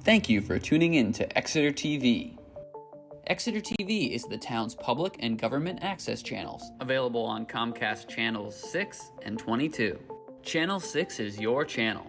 Thank you for tuning in to Exeter TV. Exeter TV is the town's public and government access channels, available on Comcast Channels 6 and 22. Channel 6 is your channel.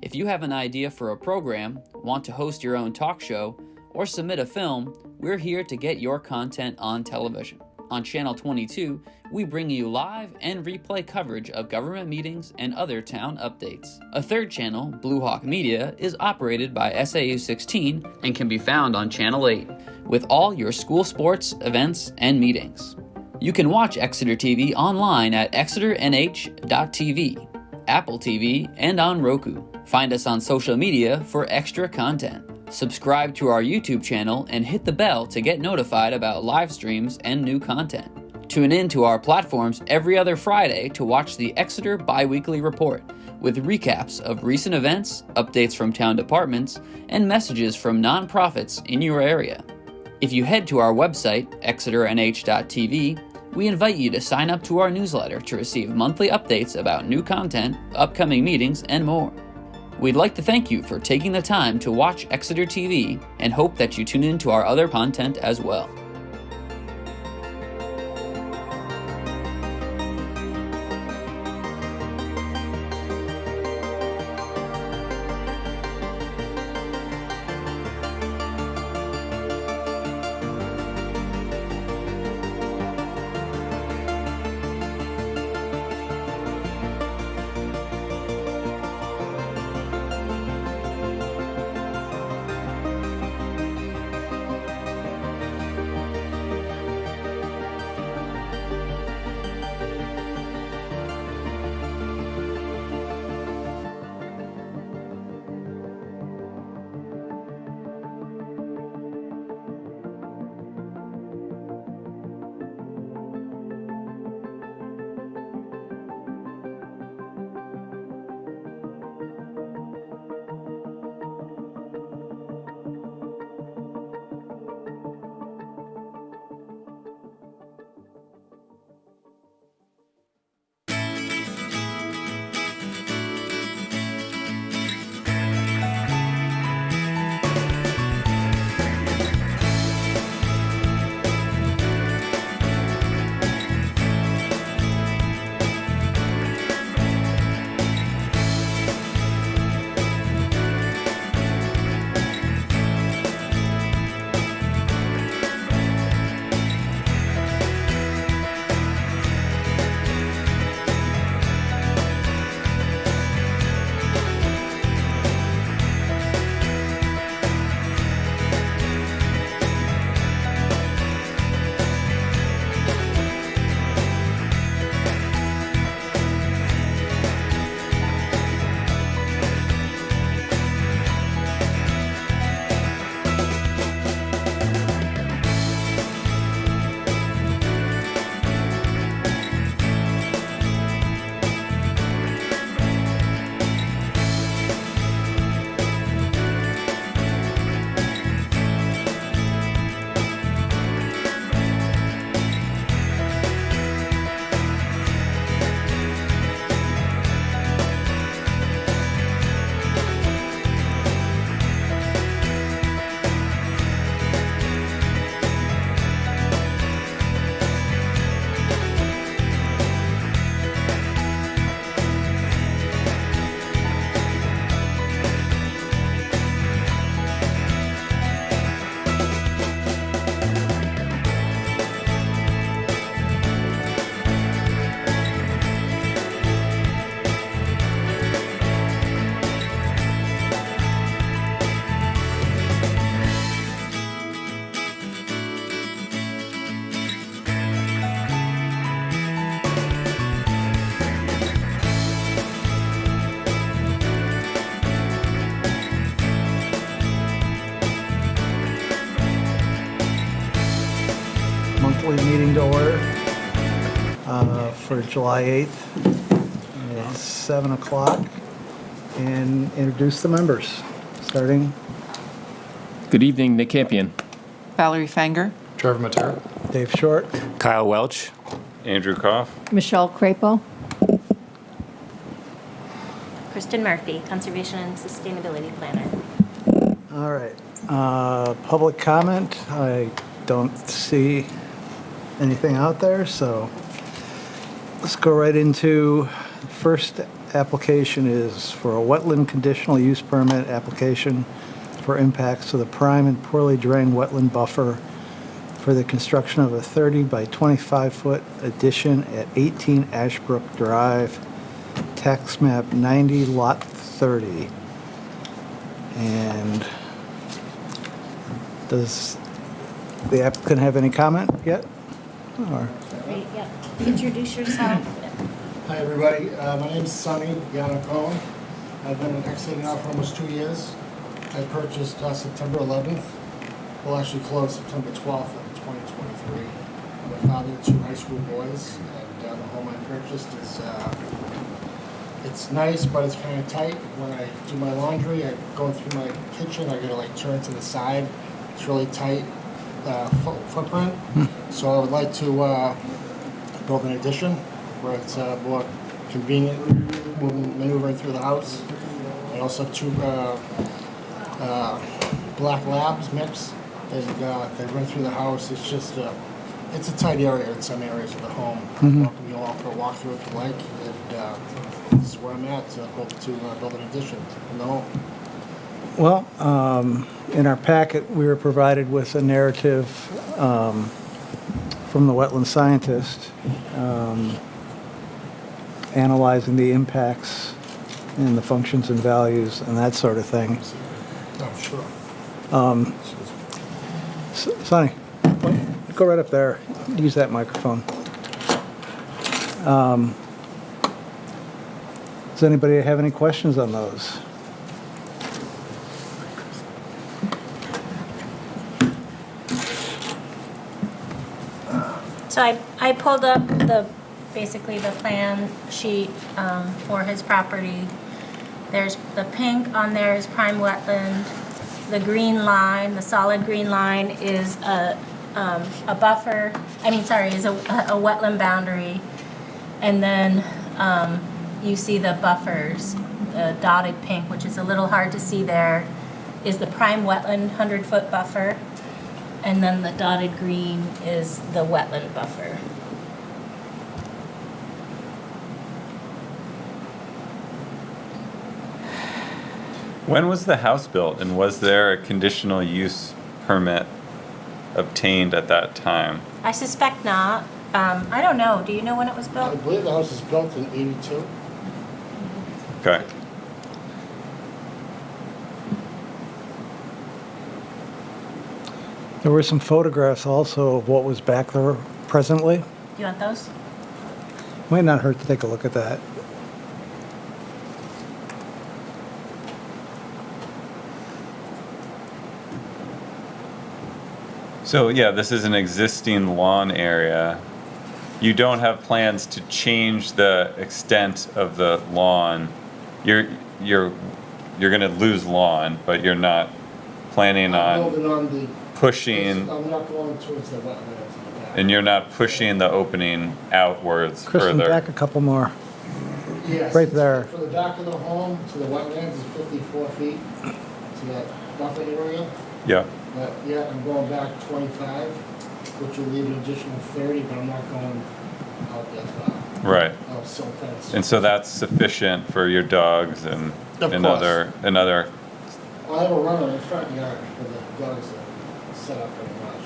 If you have an idea for a program, want to host your own talk show, or submit a film, we're here to get your content on television. On Channel 22, we bring you live and replay coverage of government meetings and other town updates. A third channel, Blue Hawk Media, is operated by SAU 16 and can be found on Channel 8, with all your school sports, events, and meetings. You can watch Exeter TV online at exeternh.tv, Apple TV, and on Roku. Find us on social media for extra content. Subscribe to our YouTube channel and hit the bell to get notified about live streams and new content. Tune in to our platforms every other Friday to watch the Exeter Biweekly Report, with recaps of recent events, updates from town departments, and messages from nonprofits in your area. If you head to our website, exeternh.tv, we invite you to sign up to our newsletter to receive monthly updates about new content, upcoming meetings, and more. We'd like to thank you for taking the time to watch Exeter TV and hope that you tune in to our other content as well. Meeting to order for July 8th. It's 7 o'clock. And introduce the members, starting. Good evening, Nick Campion. Valerie Fanger. Trevor Matera. Dave Short. Kyle Welch. Andrew Koff. Michelle Crapo. Kristen Murphy, Conservation and Sustainability Planner. All right. Public comment, I don't see anything out there, so let's go right into, first application is for a wetland conditional use permit application for impacts to the prime and poorly drained wetland buffer for the construction of a 30 by 25-foot addition at 18 Ashbrook Drive, tax map 90, lot 30. And does the applicant have any comment yet? Or, Great, yep. Introduce yourself. Hi, everybody. My name's Sonny Giannaccone. I've been in Exeter now for almost 2 years. I purchased September 11th. We'll actually close September 12th of 2023. I'm the father of 2 high school boys, and the home I purchased is, it's nice, but it's kind of tight. When I do my laundry, I go through my kitchen, I gotta like turn to the side. It's really tight footprint. So I would like to build an addition where it's more convenient maneuvering through the house. I also have 2 black labs mix, and they run through the house. It's just it's a tight area in some areas of the home. Welcome you all for a walkthrough if you like, and this is where I'm at to hope to build an addition in the home. well, in our packet, we were provided with a narrative from the wetland scientist analyzing the impacts and the functions and values and that sort of thing. Oh, sure. Sonny, go right up there. Use that microphone. Does anybody have any questions on those? So I pulled up basically the plan sheet for his property. There's the pink on there is prime wetland. The green line, the solid green line is a buffer, is a wetland boundary. And then you see the buffers, the dotted pink, which is a little hard to see there, is the prime wetland 100-foot buffer. And then the dotted green is the wetland buffer. When was the house built, and was there a conditional use permit obtained at that time? I suspect not. I don't know. Do you know when it was I built? believe the house was built in '82. Okay. There were some photographs also of what was back there presently. Do you want those? Might not hurt to take a look at that. So yeah, this is an existing lawn area. You don't have plans to change the extent of the lawn. You're gonna lose lawn, but you're not planning I'm on building on the. pushing, I'm not going towards the wetlands in the back. and you're not pushing the opening outwards Kristen, further. back a couple more. Yes, right there. For the back of the home to the wetlands is 54 feet to that buffer area. Yeah. But yeah, I'm going back 25, which will leave an additional 30, but I'm not going out that far. Right. I'll still fence. And so that's sufficient for your dogs and Of another. I have a runner in the front yard where the dogs are set up pretty much.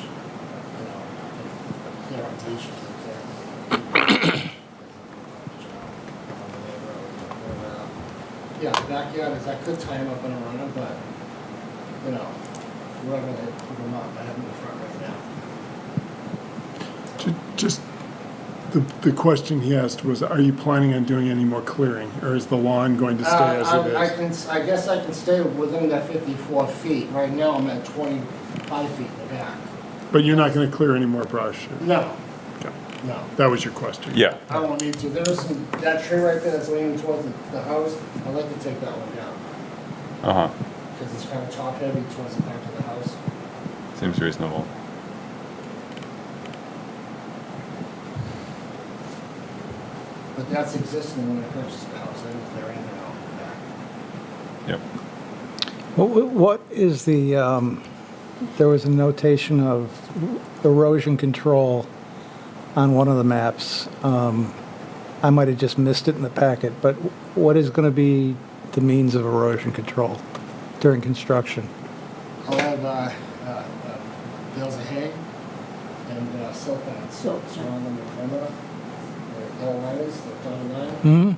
You know, they're on leashes and things. Yeah, the backyard is, I could tie him up in a runner, but, you know, we're not gonna put them up. I have them in the front right now. Just, the question he asked was, are you planning on doing any more clearing, or is the lawn going to stay as it is? I guess I can stay within that 54 feet. Right now, I'm at 25 feet in the back. But you're not going to clear any more brush? No, Okay. no. That was your question? Yeah. I don't need to. There is some, that tree right there that's leaning towards the house, I'd like to take that one down. Uh huh. Because it's kind of top heavy towards the back of the house. Seems reasonable. But that's existing when I purchased the house. I didn't clear anything out in the back. Yep. What is the, there was a notation of erosion control on one of the maps. I might have just missed it in the packet, but what is going to be the means of erosion control during construction? I'll have bales of hay and silt fence surrounding the perimeter. The yellow liners, the dotted line. Hmm.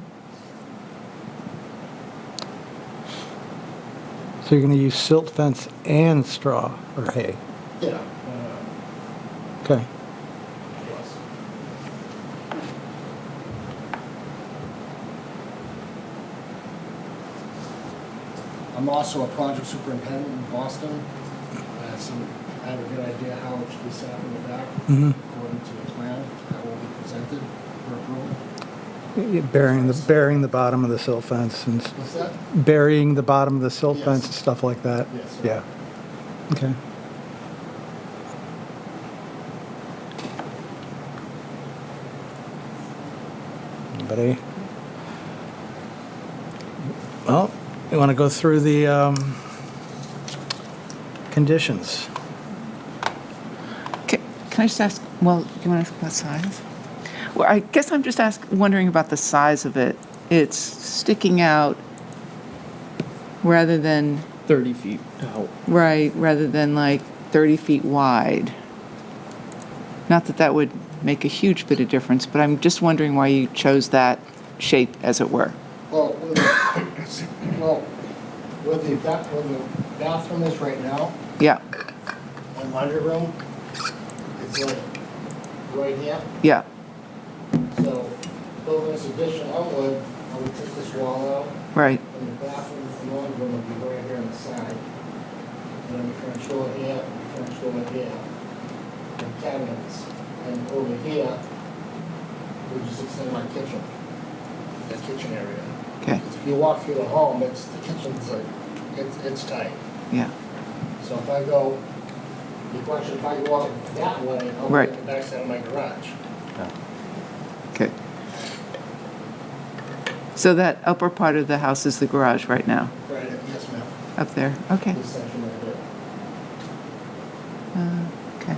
So you're going to use silt fence and straw or hay? Yeah. Okay. Yes. I'm also a project superintendent in Boston. So I have a good idea how it should be set up in the back according to the plan that will be presented for approval. Burying the bottom of the silt fence and What's that? burying the bottom of the silt Yes. fence and stuff like that? Yes, sir. Yeah. Okay. Anybody? Well, you want to go through the conditions? Can I just ask, well, do you want to ask about size? Well, I guess I'm just wondering about the size of it. It's sticking out rather than, 30 feet out. right, rather than like 30 feet wide. Not that that would make a huge bit of difference, but I'm just wondering why you chose that shape, as it were. Well, where the bathroom is right now, Yeah, and laundry room, it's like right here. yeah, So building this addition outward, I would take this wall out, right, and the bathroom and laundry room would be right here on the side. And then the French door here, and the French door here, and cabinets. And over here, we just extend my kitchen, that kitchen area. okay, If you walk through the home, the kitchen's like, it's tight. yeah, So if I go, the question, if I go out that way, I'll be Right. at the backside of my garage. okay. So that upper part of the house is the garage right now, Right, yes, ma'am. up there, okay, This section right there. okay.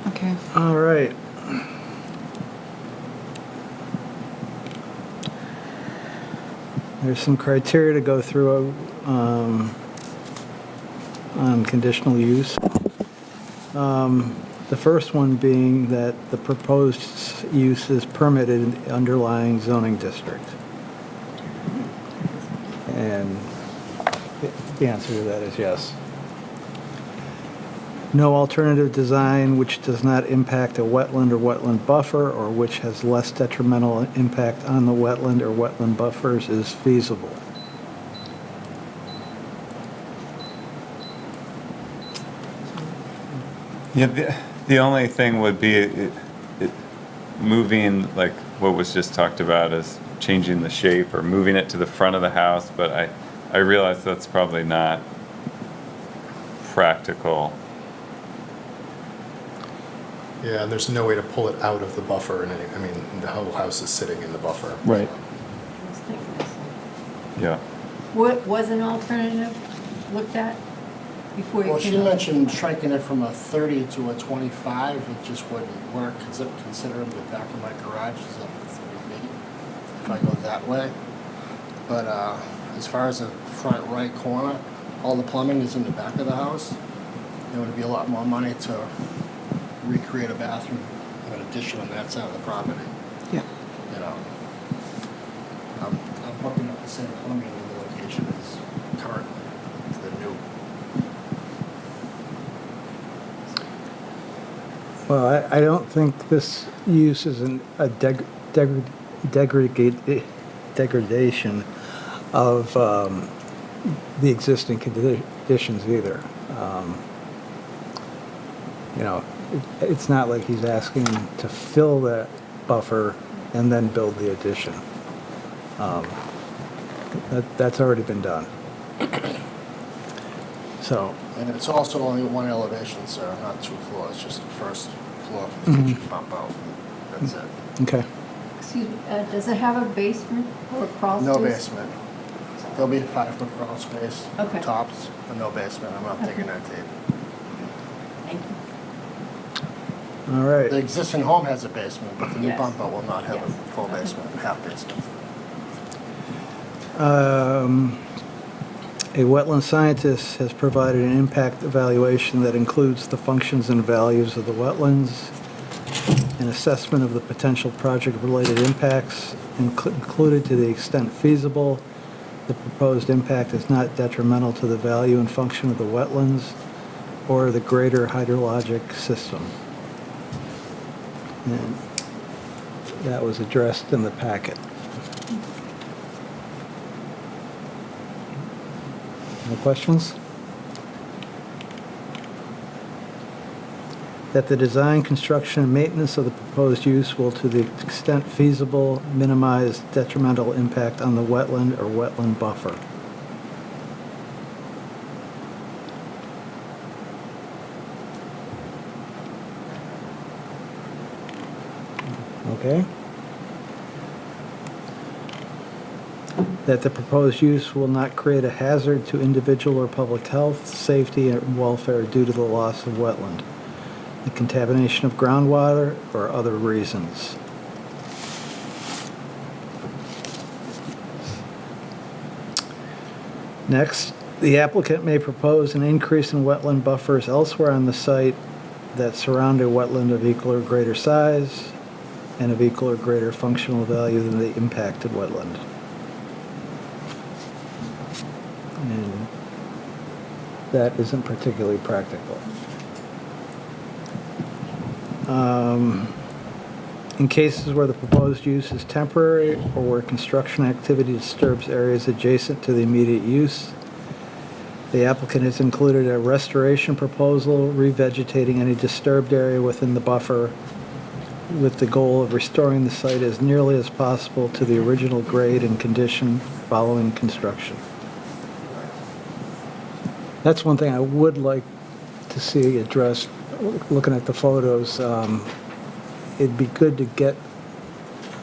Okay. All right. There's some criteria to go through on conditional use. The first one being that the proposed use is permitted in the underlying zoning district. And the answer to that is yes. No alternative design which does not impact a wetland or wetland buffer or which has less detrimental impact on the wetland or wetland buffers is feasible. Yeah, the only thing would be moving, like what was just talked about, is changing the shape or moving it to the front of the house, but I realize that's probably not practical. Yeah, and there's no way to pull it out of the buffer in any, I mean, the whole house is sitting in the buffer. Right. Yeah. What was an alternative looked at before you Well, she came up? mentioned shrinking it from a 30 to a 25, it just wouldn't work, considering the back of my garage is up to 3 feet, if I go that way. But as far as the front right corner, all the plumbing is in the back of the house. It would be a lot more money to recreate a bathroom, an addition on that side of the property, Yeah. you know. I'm hooking up the same plumbing in the location as currently, to the new. Well, I don't think this use is a degradation of the existing conditions either. You know, it's not like he's asking to fill that buffer and then build the addition. That's already been done. So, And it's also only one elevation, sir, not 2 floors, just the first floor for the kitchen pump out. That's it. okay. Excuse me, does it have a basement or a crawl space? No basement. There'll be a 5-foot crawl space, Okay. tops, but no basement. I'm not taking that tape. Thank you. All right. The existing home has a basement, but the new Yes. bump out will not have a Yes. full basement, half basement. A wetland scientist has provided an impact evaluation that includes the functions and values of the wetlands, an assessment of the potential project-related impacts, included to the extent feasible. The proposed impact is not detrimental to the value and function of the wetlands or the greater hydrologic system. And that was addressed in the packet. No questions? That the design, construction, and maintenance of the proposed use will, to the extent feasible, minimize detrimental impact on the wetland or wetland buffer. Okay. That the proposed use will not create a hazard to individual or public health, safety, and welfare due to the loss of wetland, the contamination of groundwater, or other reasons. Next, the applicant may propose an increase in wetland buffers elsewhere on the site that surround a wetland of equal or greater size and of equal or greater functional value than the impacted wetland. And that isn't particularly practical. In cases where the proposed use is temporary or where construction activity disturbs areas adjacent to the immediate use, the applicant has included a restoration proposal revegetating any disturbed area within the buffer with the goal of restoring the site as nearly as possible to the original grade and condition following construction. That's one thing I would like to see addressed, looking at the photos. It'd be good to get,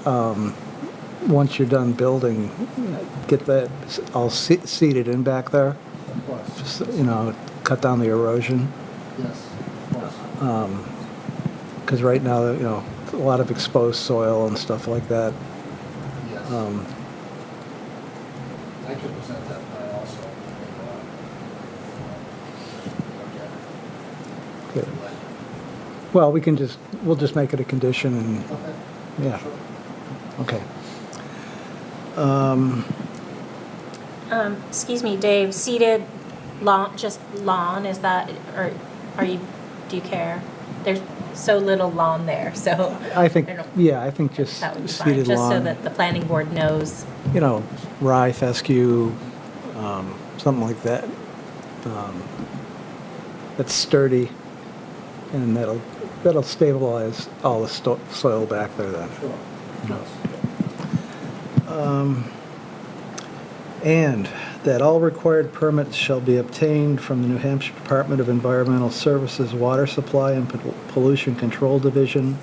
once you're done building, get that all seeded in back there. Of course. Just, you know, cut down the erosion. Yes, of course. Because right now, you know, a lot of exposed soil and stuff like that. Yes. I could present that plan also. Good. Well, we'll just make it a condition and, Okay. yeah, Sure. okay. Excuse me, Dave, seeded lawn, just lawn, is that, or do you care? There's so little lawn there, so. I think, don't know. yeah, I think just That would be fine, seeded just so lawn, that the planning board knows. you know, rye, fescue, something like that. That's sturdy, and that'll stabilize all the soil back there then. Sure. Yes. And that all required permits shall be obtained from the New Hampshire Department of Environmental Services Water Supply and Pollution Control Division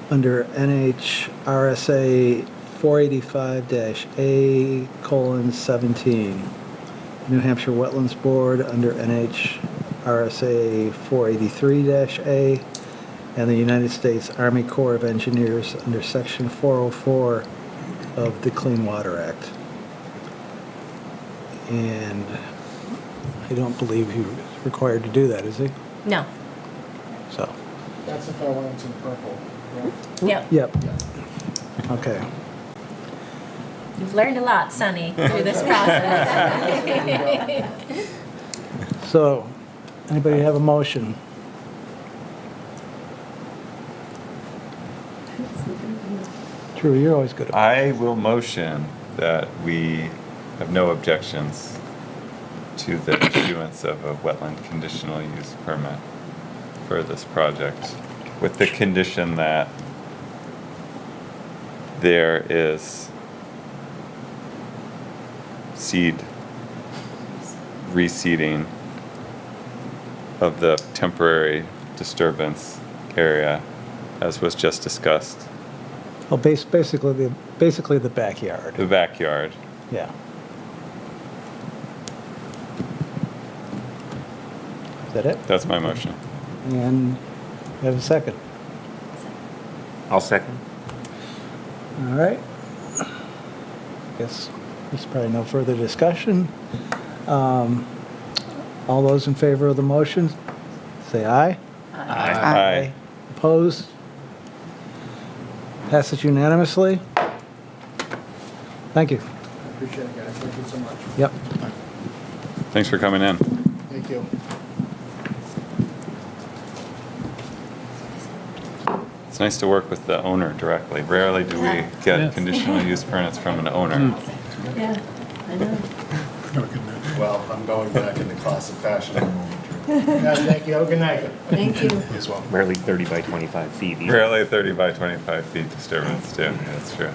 under NHRSA 485-A:17. New Hampshire Wetlands Board under NHRSA 483-A, and the United States Army Corps of Engineers under Section 404 of the Clean Water Act. And I don't believe he was required to do that, is he? No. So, That's if I went into the purple. Yep. yep, Yeah. okay. You've learned a lot, Sonny, through this process. So, anybody have a motion? Drew, you're always good at I will motion that we have no objections to the issuance of a wetland conditional use permit for this project, with the condition that there is reseeding of the temporary disturbance area, as was just discussed. Well, basically the backyard. The backyard. Yeah. Is that it? That's my motion. And we have a second. I'll second. All right. Guess there's probably no further discussion. All those in favor of the motion, say aye. Aye. Opposed? Passes unanimously. Thank you. I appreciate it, guys. Thank you so much. Yep. Thanks for coming in. Thank you. It's nice to work with the owner directly. Rarely do we get conditional use permits from an owner. Yeah, I know. No, good night. Well, I'm going back into classic fashion in a moment. Guys, thank you. Have a good night. Thank you. As well. Rarely 30 by 25 feet either. Rarely 30 by 25 feet disturbance too. Yeah, that's true.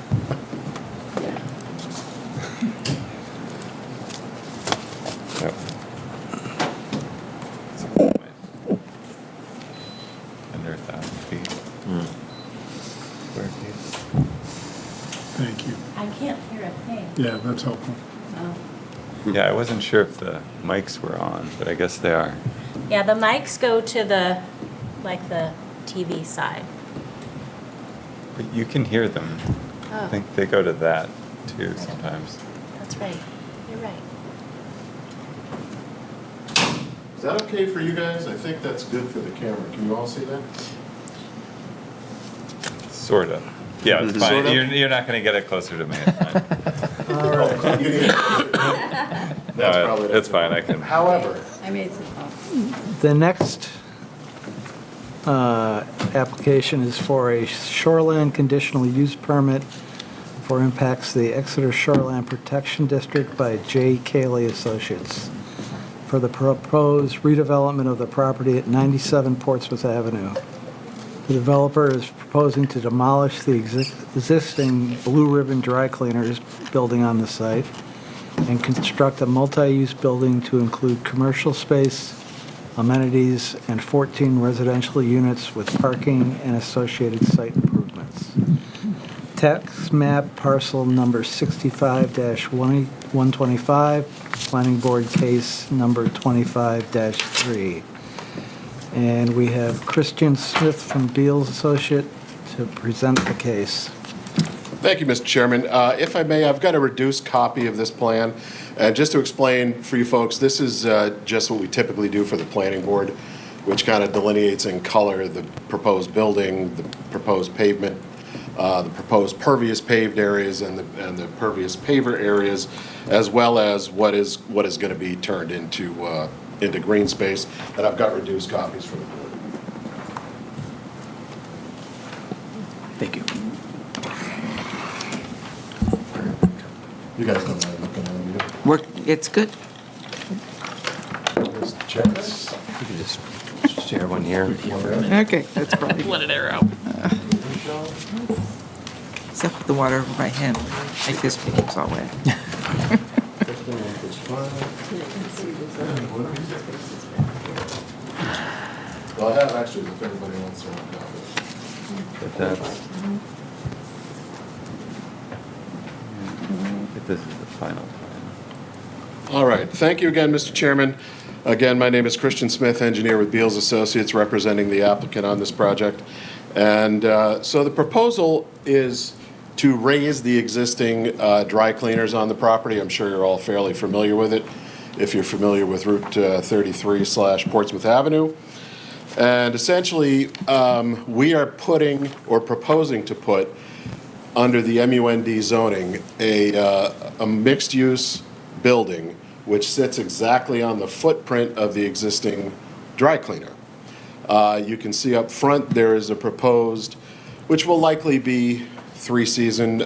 Yep. Under 1,000 feet. Square feet. Thank you. I can't hear a thing. Yeah, that's helpful. Yeah, I wasn't sure if the mics were on, but I guess they are. Yeah, the mics go to the TV side. But you can hear them. I Oh. think they go to that too sometimes. That's right. You're right. Is that okay for you guys? I think that's good for the camera. Can you all see that? Sort of. Yeah, it's fine. Sort of? You're not going to get it closer to me. It's fine. Oh, you need- That's No, probably. it's fine. I can. However, I made some coffee. The next application is for a shoreline conditional use permit for impacts to the Exeter Shoreline Protection District by J. Cayley Associates for the proposed redevelopment of the property at 97 Portsmouth Avenue. The developer is proposing to demolish the existing Blue Ribbon Dry Cleaners building on the site and construct a multi-use building to include commercial space, amenities, and 14 residential units with parking and associated site improvements. Tax map parcel number 65-125, planning board case number 25-3. And we have Christian Smith from Beals Associate to present the case. thank you, Mr. Chairman. If I may, I've got a reduced copy of this plan. Just to explain for you folks, this is just what we typically do for the planning board, which kind of delineates in color the proposed building, the proposed pavement, the proposed pervious paved areas and the pervious paver areas, as well as what is going to be turned into green space. And I've got reduced copies for the board. Thank you. You guys don't mind looking at them, do you? It's good. Mr. Chairman? You can just share one here. Okay, that's probably. Let it air out. Except with the water over my hand, like this becomes all wet. Well, I have actually, if everybody wants to look at it. But that's. If this is the final plan. All right, thank you again, Mr. Chairman. Again, my name is Christian Smith, engineer with Beals Associates, representing the applicant on this project. And so the proposal is to raise the existing dry cleaners on the property. I'm sure you're all fairly familiar with it, if you're familiar with Route 33/Portsmouth Avenue. And essentially, we are putting, or proposing to put, under the MUND zoning, a mixed-use building which sits exactly on the footprint of the existing dry cleaner. You can see up front there is a proposed, which will likely be three-season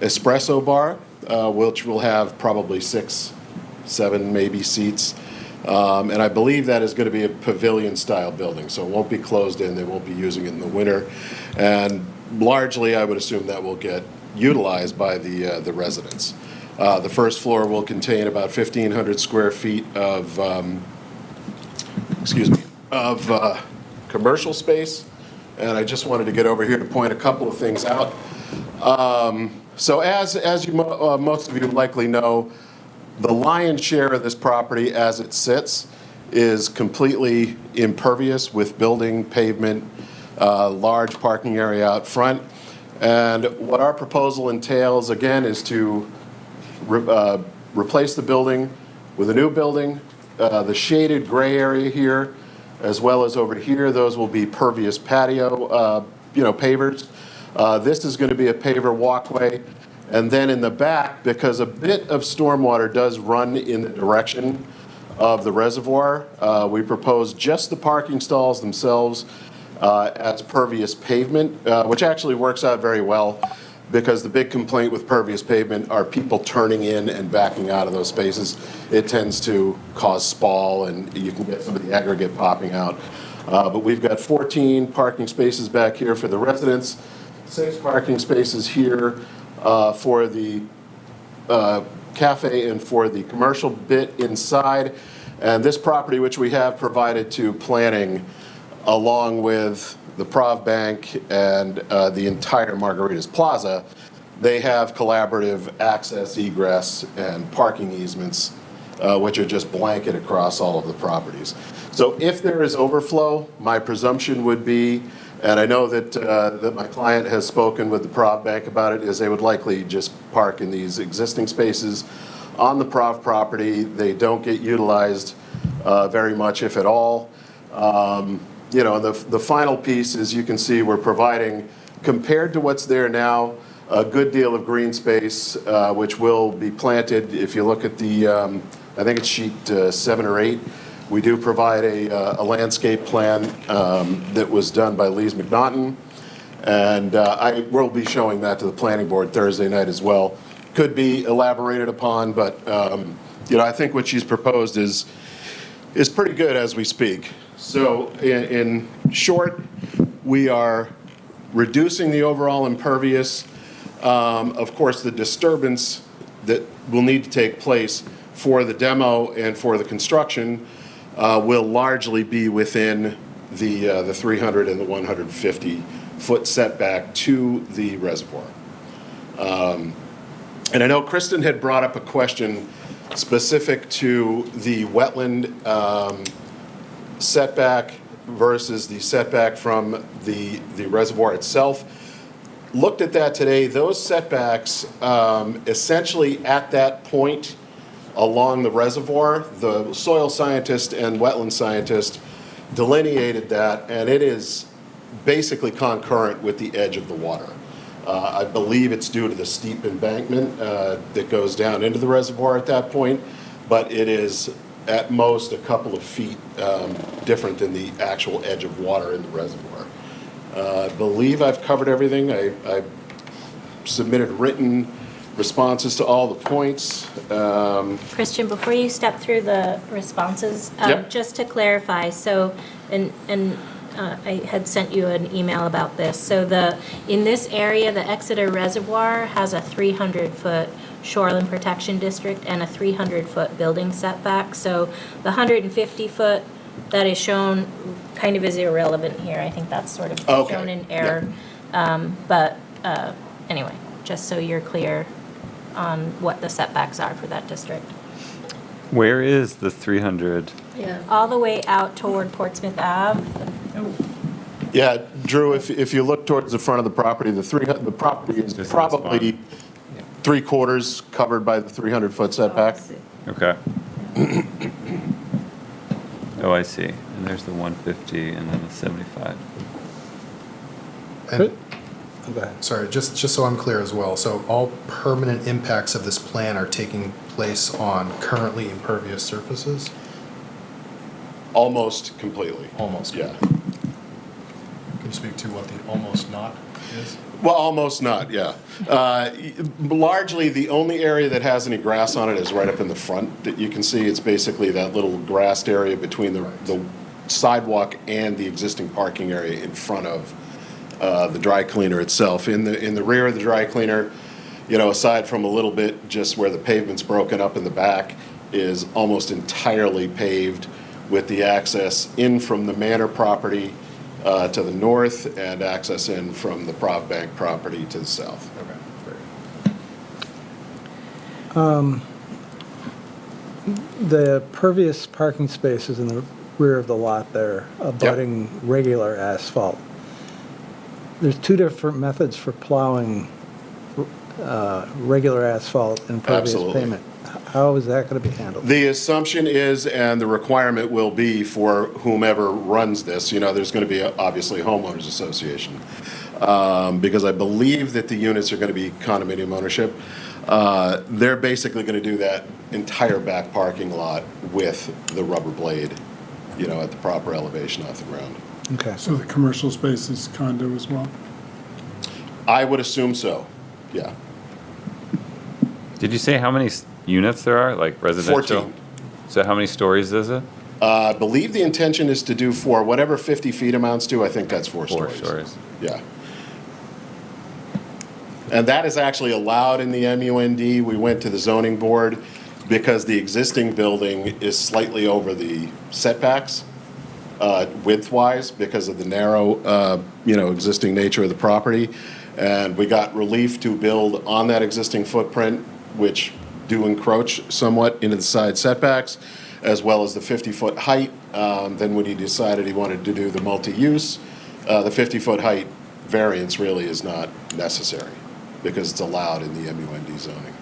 espresso bar, which will have probably 6, 7 maybe seats. And I believe that is going to be a pavilion-style building, so it won't be closed in. They won't be using it in the winter. And largely, I would assume that will get utilized by the residents. The first floor will contain about 1,500 square feet of, commercial space, and I just wanted to get over here to point a couple of things out. So as you most of you likely know, the lion's share of this property as it sits is completely impervious with building, pavement, large parking area out front. And what our proposal entails, again, is to replace the building with a new building. The shaded gray area here, as well as over here, those will be pervious patio, pavers. This is going to be a paver walkway. And then in the back, because a bit of stormwater does run in the direction of the reservoir, we propose just the parking stalls themselves as pervious pavement, which actually works out very well, because the big complaint with pervious pavement are people turning in and backing out of those spaces. It tends to cause spall, and you can get some of the aggregate popping out. But we've got 14 parking spaces back here for the residents, 6 parking spaces here for the cafe and for the commercial bit inside. And this property, which we have provided to planning, along with the Prov Bank and the entire Margaritas Plaza, they have collaborative access, egress, and parking easements, which are just blanket across all of the properties. So if there is overflow, my presumption would be, and I know that my client has spoken with the Prov Bank about it, is they would likely just park in these existing spaces on the Prov property. They don't get utilized very much, if at all. The final piece is, you can see we're providing, compared to what's there now, a good deal of green space, which will be planted. If you look at the, I think it's sheet 7 or 8, we do provide a landscape plan that was done by Lees McNaughton. And I will be showing that to the planning board Thursday night as well. Could be elaborated upon, but I think what she's proposed is pretty good as we speak. So in short, we are reducing the overall impervious. Of course, the disturbance that will need to take place for the demo and for the construction will largely be within the 300 and the 150-foot setback to the reservoir. And I know Kristen had brought up a question specific to the wetland setback versus the setback from the reservoir itself. Looked at that today. Those setbacks, essentially at that point along the reservoir, the soil scientist and wetland scientist delineated that, and it is basically concurrent with the edge of the water. I believe it's due to the steep embankment that goes down into the reservoir at that point, but it is at most a couple of feet different than the actual edge of water in the reservoir. I believe I've covered everything. I submitted written responses to all the points. Christian, before you step through the responses, Yep. just to clarify, so, I had sent you an email about this. So in this area, the Exeter Reservoir has a 300-foot shoreline protection district and a 300-foot building setback. So the 150-foot that is shown kind of is irrelevant here. I think that's sort of Okay. shown in error. But anyway, just so you're clear on what the setbacks are for that district. Where is the 300? Yeah. All the way out toward Portsmouth Ave. Yeah, Drew, if you look towards the front of the property, the property is This is probably fine. 3/4 covered by the 300-foot setback. Okay. Oh, I see. And there's the 150 and then the 75. And, sorry, just so I'm clear as well, so all permanent impacts of this plan are taking place on currently impervious surfaces? Almost completely. Almost. Yeah. Can you speak to what the almost not is? Well, almost not, yeah. Largely, the only area that has any grass on it is right up in the front that you can see. It's basically that little grassed area between the sidewalk and the existing parking area in front of the dry cleaner itself. In the rear of the dry cleaner, aside from a little bit just where the pavement's broken up in the back, is almost entirely paved with the access in from the Manor property to the north and access in from the Prov Bank property to the south. The pervious parking spaces in the rear of the lot there, abutting regular asphalt. There's two different methods for plowing regular asphalt and pervious Absolutely. pavement. How is that going to be handled? The assumption is, and the requirement will be for whomever runs this, there's going to be obviously a homeowners association. Because I believe that the units are going to be condominium ownership. They're basically going to do that entire back parking lot with the rubber blade, at the proper elevation off the ground. Okay. So the commercial space is condo as well? I would assume so, yeah. Did you say how many units there are, like residential? 14. So how many stories is it? I believe the intention is to do whatever 50 feet amounts to, I think that's four stories. Yeah. And that is actually allowed in the MUND. We went to the zoning board because the existing building is slightly over the setbacks, width-wise, because of the narrow, existing nature of the property. And we got relief to build on that existing footprint, which do encroach somewhat into the side setbacks, as well as the 50-foot height. Then when he decided he wanted to do the multi-use, the 50-foot height variance really is not necessary because it's allowed in the MUND zoning.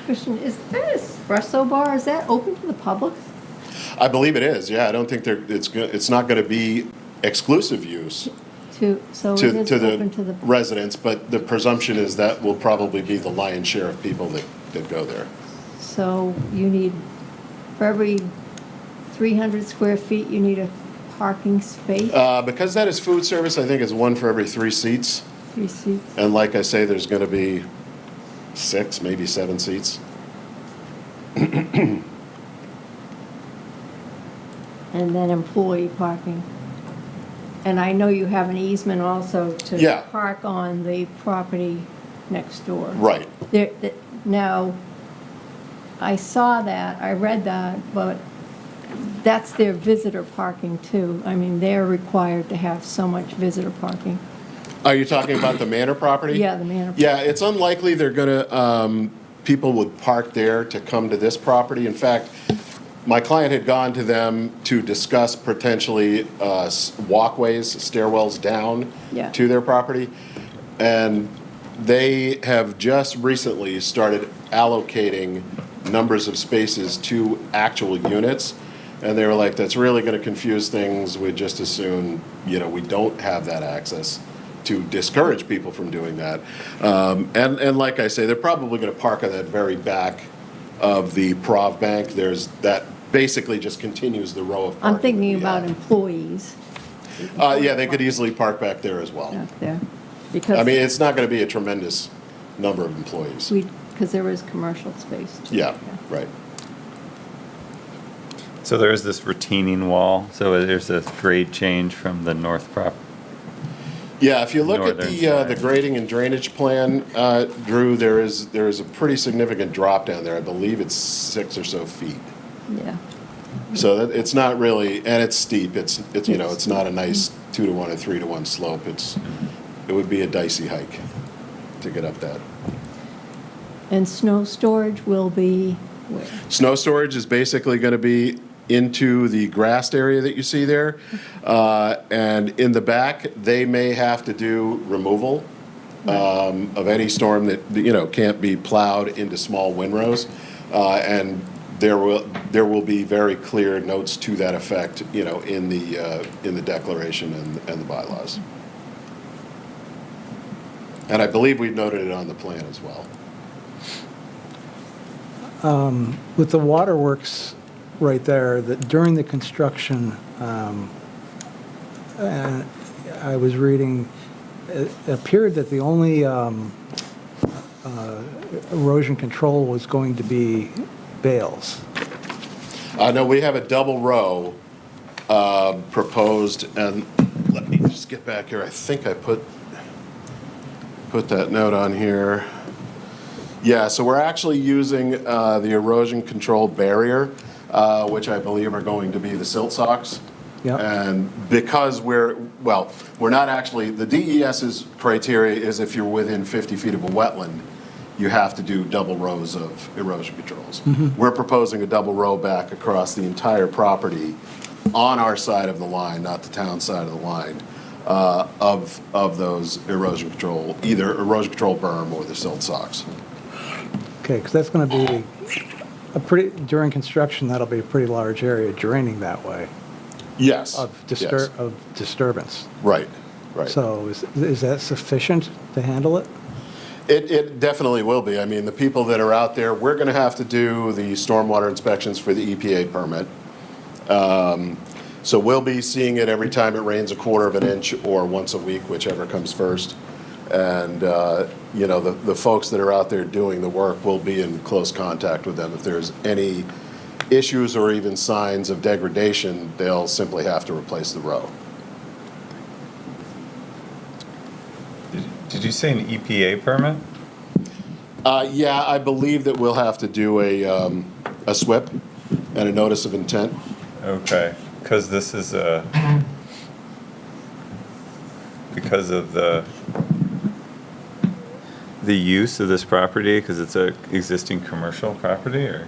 Christian, is that espresso bar, is that open to the public? I believe it is, yeah. I don't think it's not going to be exclusive use So it to is open to the the, residents, but the presumption is that will probably be the lion's share of people that go there. so you need, for every 300 square feet, you need a parking space, Because that is food service, I think it's one for every 3 seats. 3 seats? And like I say, there's going to be 6, maybe 7 seats. And then employee parking. And I know you have an easement also Yeah. to park on the property next door. Right. Now, I saw that, I read that, but that's their visitor parking too. I mean, they're required to have so much visitor parking. Are you talking about the Manor property? Yeah, the Manor. Yeah, it's unlikely they're going to, people would park there to come to this property. In fact, my client had gone to them to discuss potentially walkways, stairwells down Yeah. to their property. And they have just recently started allocating numbers of spaces to actual units. And they were like, that's really going to confuse things. We'd just as soon, we don't have that access to discourage people from doing that. And like I say, they're probably going to park on that very back of the Prov Bank. There's that basically just continues the row of parking. I'm thinking that we about have. employees Yeah, they could easily park back there as well. out there. I Because mean, it's not going to be a tremendous number of employees. because there is commercial space. too. Yeah, right. So there's this retaining wall, so there's a grade change from the north prop. Yeah, if you look at Northern the side. grading and drainage plan, Drew, there is a pretty significant drop down there. I believe it's 6 or so feet. Yeah. So it's not really, and it's steep. It's it's not a nice 2-to-1 or 3-to-1 slope. It would be a dicey hike to get up that. And snow storage will be where? Snow storage is basically going to be into the grassed area that you see there. And in the back, they may have to do removal of any storm that, can't be plowed into small windrows. And there will be very clear notes to that effect, in the declaration and the bylaws. And I believe we've noted it on the plan as well. With the waterworks right there, that during the construction, and I was reading, it appeared that the only erosion control was going to be bales. No, we have a double row proposed, and let me just get back here. I think I put that note on here. Yeah, so we're actually using the erosion control barrier, which I believe are going to be the silt socks. Yep. And because we're not actually, the DES's criteria is if you're within 50 feet of a wetland, you have to do double rows of erosion controls. We're proposing a double row back across the entire property on our side of the line, not the town side of the line, of those erosion control, either erosion control berm or the silt socks. Okay, because that's going to be during construction, that'll be a pretty large area draining that way Yes. of yes. disturbance. Right, right. So is that sufficient to handle it? It definitely will be. I mean, the people that are out there, we're going to have to do the stormwater inspections for the EPA permit. So we'll be seeing it every time it rains a quarter of an inch or once a week, whichever comes first. And, you know, the folks that are out there doing the work will be in close contact with them. If there's any issues or even signs of degradation, they'll simply have to replace the row. Did you say an EPA permit? Yeah, I believe that we'll have to do a SWIP and a notice of intent. Okay, because this is because of the use of this property, because it's a existing commercial property, or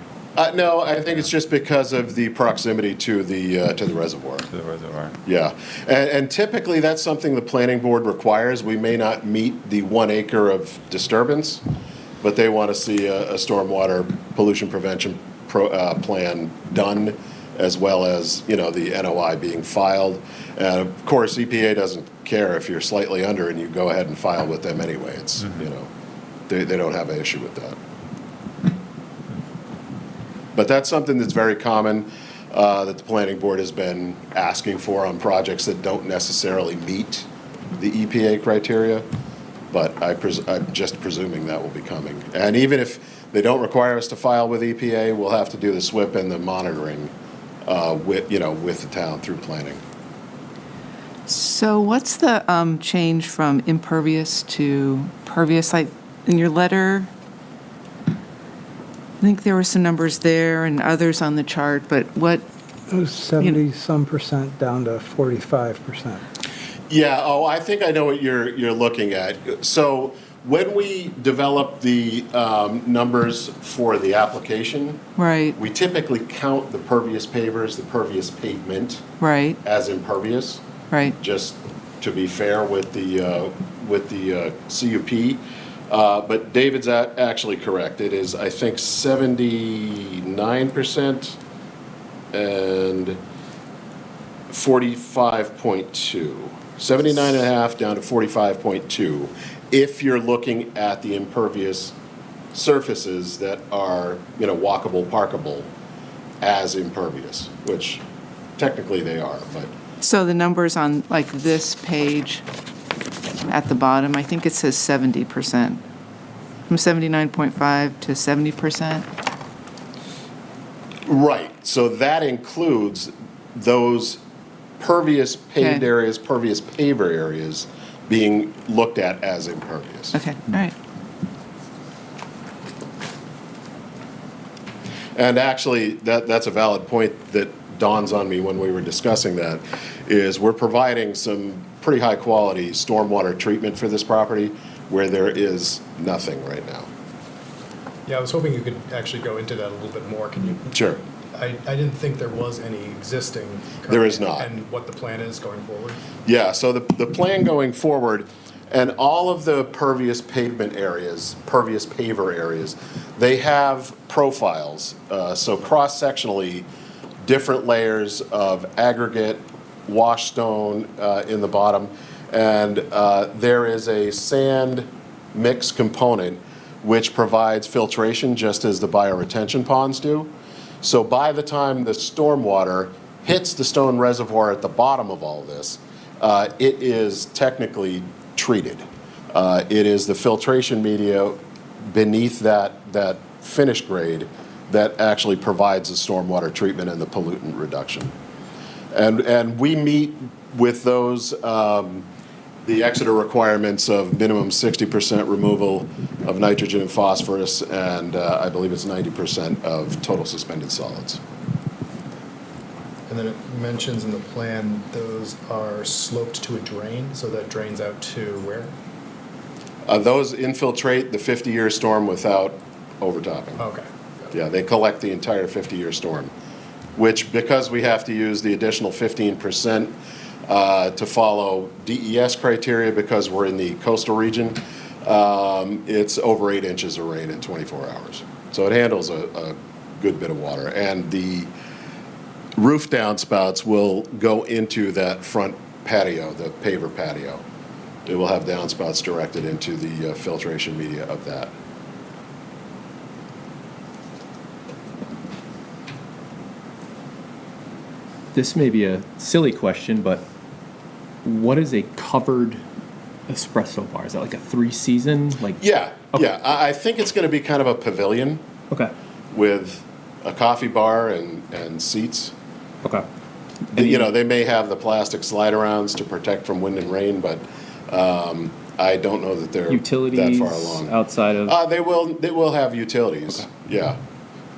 No, I think it's just because of the proximity to the reservoir. to the reservoir? Yeah, and typically that's something the planning board requires. We may not meet the 1 acre of disturbance, but they want to see a stormwater pollution prevention plan done, as well as, you know, the NOI being filed. And of course, EPA doesn't care if you're slightly under and you go ahead and file with them anyway. It's, you know, they don't have an issue with that. But that's something that's very common, that the planning board has been asking for on projects that don't necessarily meet the EPA criteria. But I'm just presuming that will be coming. And even if they don't require us to file with EPA, we'll have to do the SWIP and the monitoring with the town through planning. So what's the change from impervious to pervious? Like in your letter, I think there were some numbers there and others on the chart, but what? It was 70-some% down to 45%. Yeah, I think I know what you're looking at. So when we develop the numbers for the application, Right, we typically count the pervious pavers, the pervious pavement right, as impervious, right. just to be fair with the CUP. But David's actually correct. It is, I think, 79% and 45.2. 79.5 down to 45.2 if you're looking at the impervious surfaces that are, you know, walkable, parkable as impervious, which technically they are, but So the numbers on like this page at the bottom, I think it says 70%. From 79.5 to 70%. right. So that includes those pervious paved Okay. areas, pervious paver areas being looked at as impervious. Okay, all right. And actually, that's a valid point that dawns on me when we were discussing that, is we're providing some pretty high-quality stormwater treatment for this property where there is nothing right now. Yeah, I was hoping you could actually go into that a little bit more. Can you? Sure. I didn't think there was any existing. There is not. And what the plan is going forward? Yeah, so the plan going forward, and all of the pervious pavement areas, pervious paver areas, they have profiles. So cross-sectionally, different layers of aggregate, wash stone in the bottom, and there is a sand mix component which provides filtration just as the bioretention ponds do. So by the time the stormwater hits the stone reservoir at the bottom of all this, it is technically treated. It is the filtration media beneath that finish grade that actually provides the stormwater treatment and the pollutant reduction. And we meet with those, the Exeter requirements of minimum 60% removal of nitrogen and phosphorus, and I believe it's 90% of total suspended solids. And then it mentions in the plan, those are sloped to a drain, so that drains out to where? Those infiltrate the 50-year storm without overtopping. Okay. Yeah, they collect the entire 50-year storm, which, because we have to use the additional 15% to follow DES criteria because we're in the coastal region, it's over 8 inches of rain in 24 hours. So it handles a good bit of water. And the roof downspouts will go into that front patio, the paver patio. It will have downspouts directed into the filtration media of that. This may be a silly question, but what is a covered espresso bar? Is that like a 3-season? Yeah, Okay. yeah. I think it's going to be kind of a pavilion Okay. with a coffee bar and seats. Okay. You know, they may have the plastic slide-arounds to protect from wind and rain, but I don't know that they're Utilities that far along. outside of. They will have utilities. Okay. Yeah.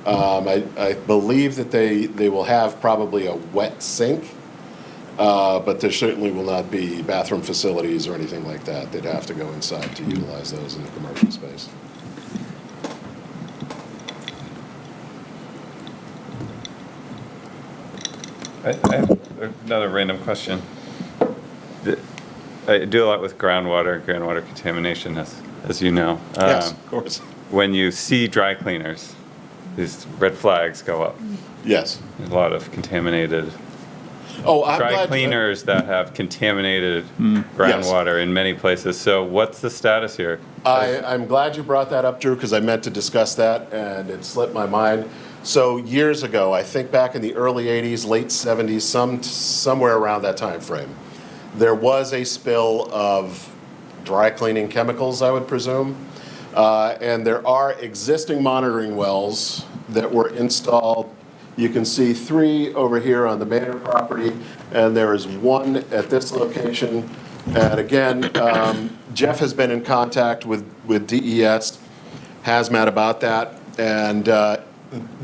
I believe that they will have probably a wet sink, but there certainly will not be bathroom facilities or anything like that. They'd have to go inside to utilize those in the commercial space. I have another random question. I do a lot with groundwater contamination, as you know. Yes, of course. When you see dry cleaners, these red flags go up. Yes. There's a lot of contaminated Oh, I'm dry glad cleaners that have contaminated groundwater in many places. So what's the status here? I'm glad you brought that up, Drew, because I meant to discuss that, and it slipped my mind. So years ago, I think back in the early 80s, late 70s, somewhere around that time frame, there was a spill of dry cleaning chemicals, I would presume. And there are existing monitoring wells that were installed. You can see 3 over here on the Manor property, and there is 1 at this location. And again, Jeff has been in contact with DES, Hazmat about that, and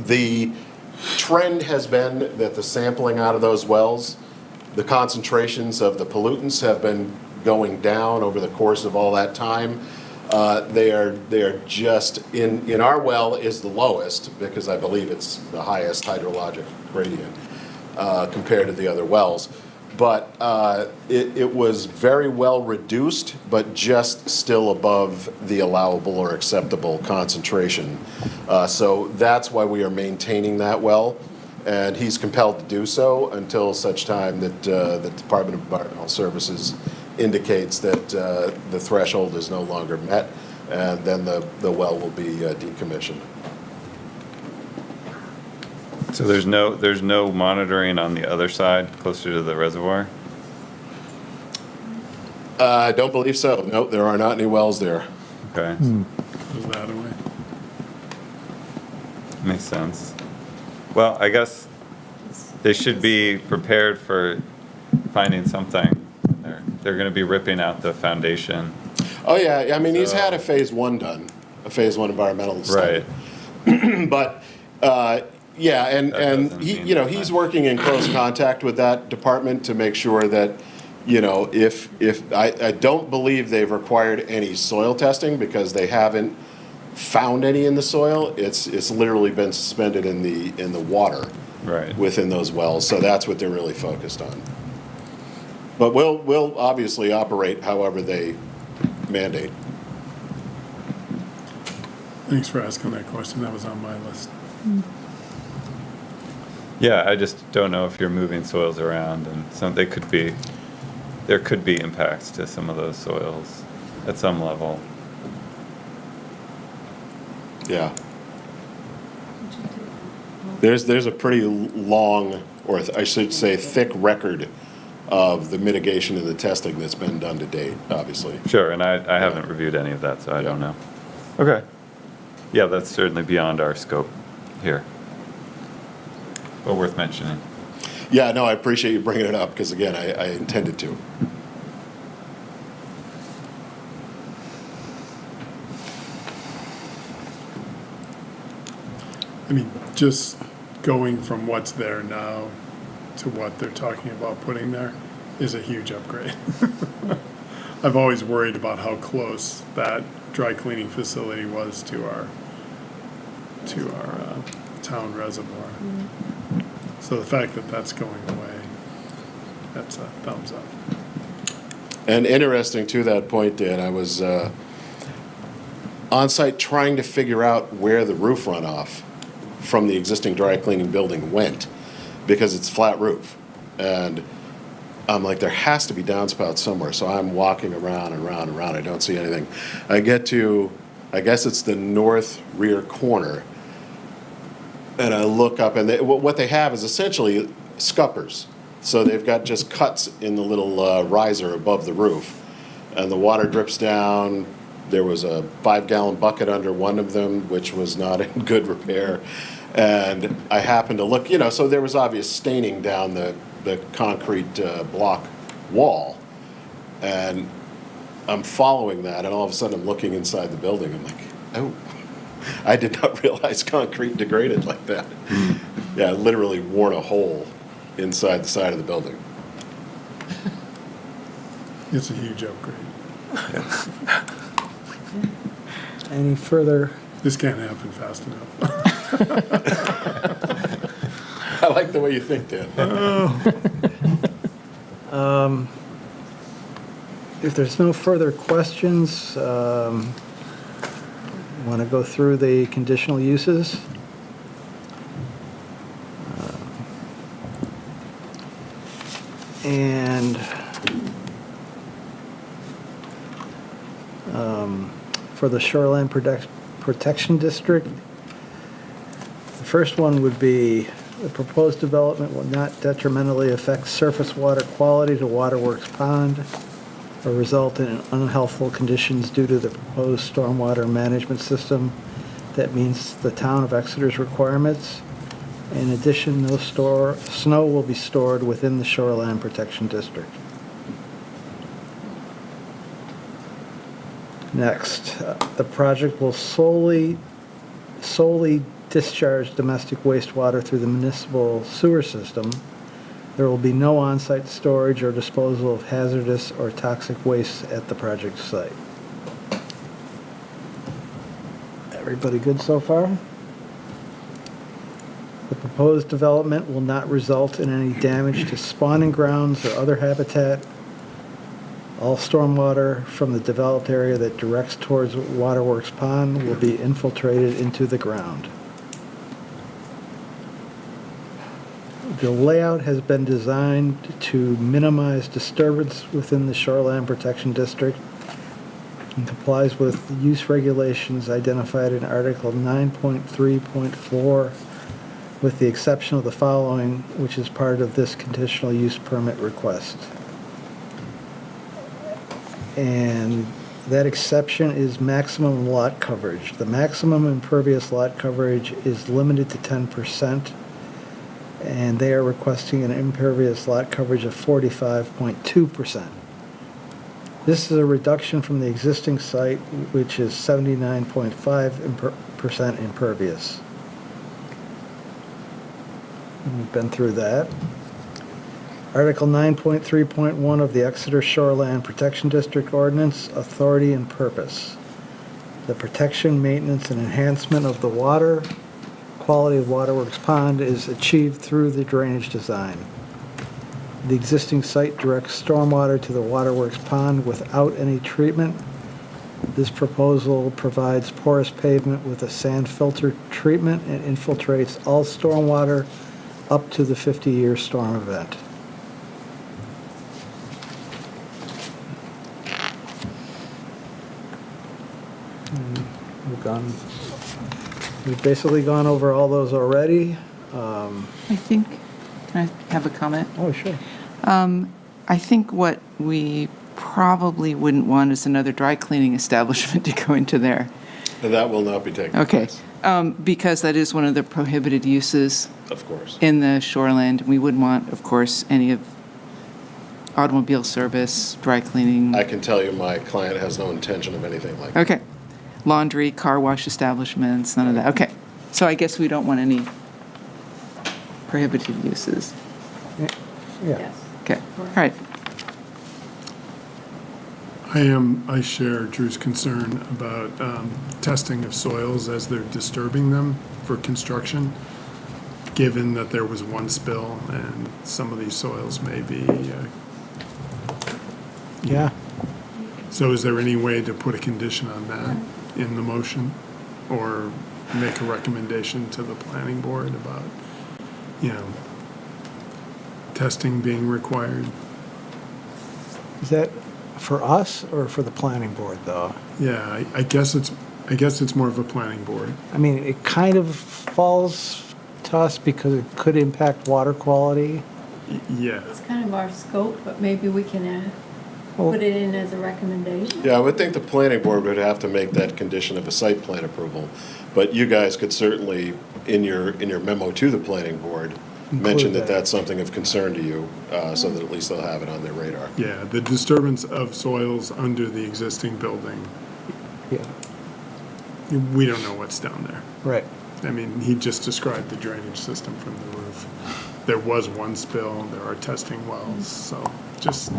the trend has been that the sampling out of those wells, the concentrations of the pollutants have been going down over the course of all that time. They are just, in our well is the lowest, because I believe it's the highest hydrologic gradient compared to the other wells. But it was very well reduced, but just still above the allowable or acceptable concentration. So that's why we are maintaining that well. And he's compelled to do so until such time that the Department of Environmental Services indicates that the threshold is no longer met, and then the well will be decommissioned. So there's no monitoring on the other side, closer to the reservoir? I don't believe so. No, there are not any wells there. Okay, Goes that away. makes sense. Well, I guess they should be prepared for finding something. They're going to be ripping out the foundation. Oh, yeah, I mean, he's So- had a phase 1 done, a phase 1 environmental study. Right. But, yeah, and doesn't he, mean you know, that he's much. working in close contact with that department to make sure that, you know, if I don't believe they've required any soil testing because they haven't found any in the soil. It's literally been suspended in the water Right. within those wells, so that's what they're really focused on. But we'll obviously operate however they mandate. Thanks for asking that question. That was on my list. Yeah, I just don't know if you're moving soils around, and there could be impacts to some of those soils at some level. Yeah. There's a pretty long, or I should say thick record of the mitigation and the testing that's been done to date, obviously. Sure, and I haven't reviewed any of that, so I don't know. Okay. Yeah, that's certainly beyond our scope here, but worth mentioning. Yeah, no, I appreciate you bringing it up, because again, I intended to. I mean, just going from what's there now to what they're talking about putting there is a huge upgrade. I've always worried about how close that dry cleaning facility was to our town reservoir. So the fact that that's going away, that's a thumbs up. And interesting to that point, Dan, I was on site trying to figure out where the roof runoff from the existing dry cleaning building went, because it's flat roof. And I'm like, there has to be downspouts somewhere. So I'm walking around and around and around. I don't see anything. I get to, I guess it's the north rear corner, and I look up, and what they have is essentially scuppers. So they've got just cuts in the little riser above the roof, and the water drips down. There was a 5-gallon bucket under one of them, which was not in good repair. And I happened to look, so there was obvious staining down the concrete block wall. And I'm following that, and all of a sudden I'm looking inside the building. I'm like, oh, I did not realize concrete degraded like that. Yeah, it literally worn a hole inside the side of the building. It's a huge upgrade. Any further? This can't happen fast enough. I like the way you think, Dan. If there's no further questions, want to go through the conditional uses? And for the Shoreline Protection District, the first one would be the proposed development will not detrimentally affect surface water quality to Waterworks Pond or result in unhealthful conditions due to the proposed stormwater management system that meets the town of Exeter's requirements. In addition, no snow will be stored within the Shoreline Protection District. Next, the project will solely discharge domestic wastewater through the municipal sewer system. There will be no on-site storage or disposal of hazardous or toxic waste at the project site. Everybody good so far? The proposed development will not result in any damage to spawning grounds or other habitat. All stormwater from the developed area that directs towards Waterworks Pond will be infiltrated into the ground. The layout has been designed to minimize disturbance within the Shoreline Protection District and complies with the use regulations identified in Article 9.3.4, with the exception of the following, which is part of this conditional use permit request. And that exception is maximum lot coverage. The maximum impervious lot coverage is limited to 10%, and they are requesting an impervious lot coverage of 45.2%. This is a reduction from the existing site, which is 79.5% impervious. We've been through that. Article 9.3.1 of the Exeter Shoreline Protection District Ordinance, Authority and Purpose. The protection, maintenance, and enhancement of the water quality of Waterworks Pond is achieved through the drainage design. The existing site directs stormwater to the Waterworks Pond without any treatment. This proposal provides porous pavement with a sand filter treatment and infiltrates all stormwater up to the 50-year storm event. We've basically gone over all those already. I think, can I have a comment? Oh, sure. I think what we probably wouldn't want is another dry cleaning establishment to go into there. That will not be taken Okay, place. because that is one of the prohibited uses Of course. in the shoreland. We wouldn't want, of course, any of automobile service, dry cleaning. I can tell you my client has no intention of anything like that. Okay. Laundry, car wash establishments, none of that. Okay. So I guess we don't want any prohibited uses. Yeah. Yes. Okay, all right. I share Drew's concern about testing of soils as they're disturbing them for construction, given that there was one spill and some of these soils may be, Yeah. so is there any way to put a condition on that in the motion? Or make a recommendation to the planning board about, testing being required? Is that for us or for the planning board, though? Yeah, I guess it's more of a planning board. I mean, it kind of falls to us because it could impact water quality. Yeah, It's kind of our scope, but maybe we can Well- put it in as a recommendation. Yeah, I would think the planning board would have to make that condition of a site plan approval, but you guys could certainly, in your memo to the planning board, mention that that. that's something of concern to you, so that at least they'll have it on their radar. yeah, the disturbance of soils under the existing building, Yeah, we don't know what's down there. right. I mean, he just described the drainage system from the roof. There was one spill, there are testing wells, so just,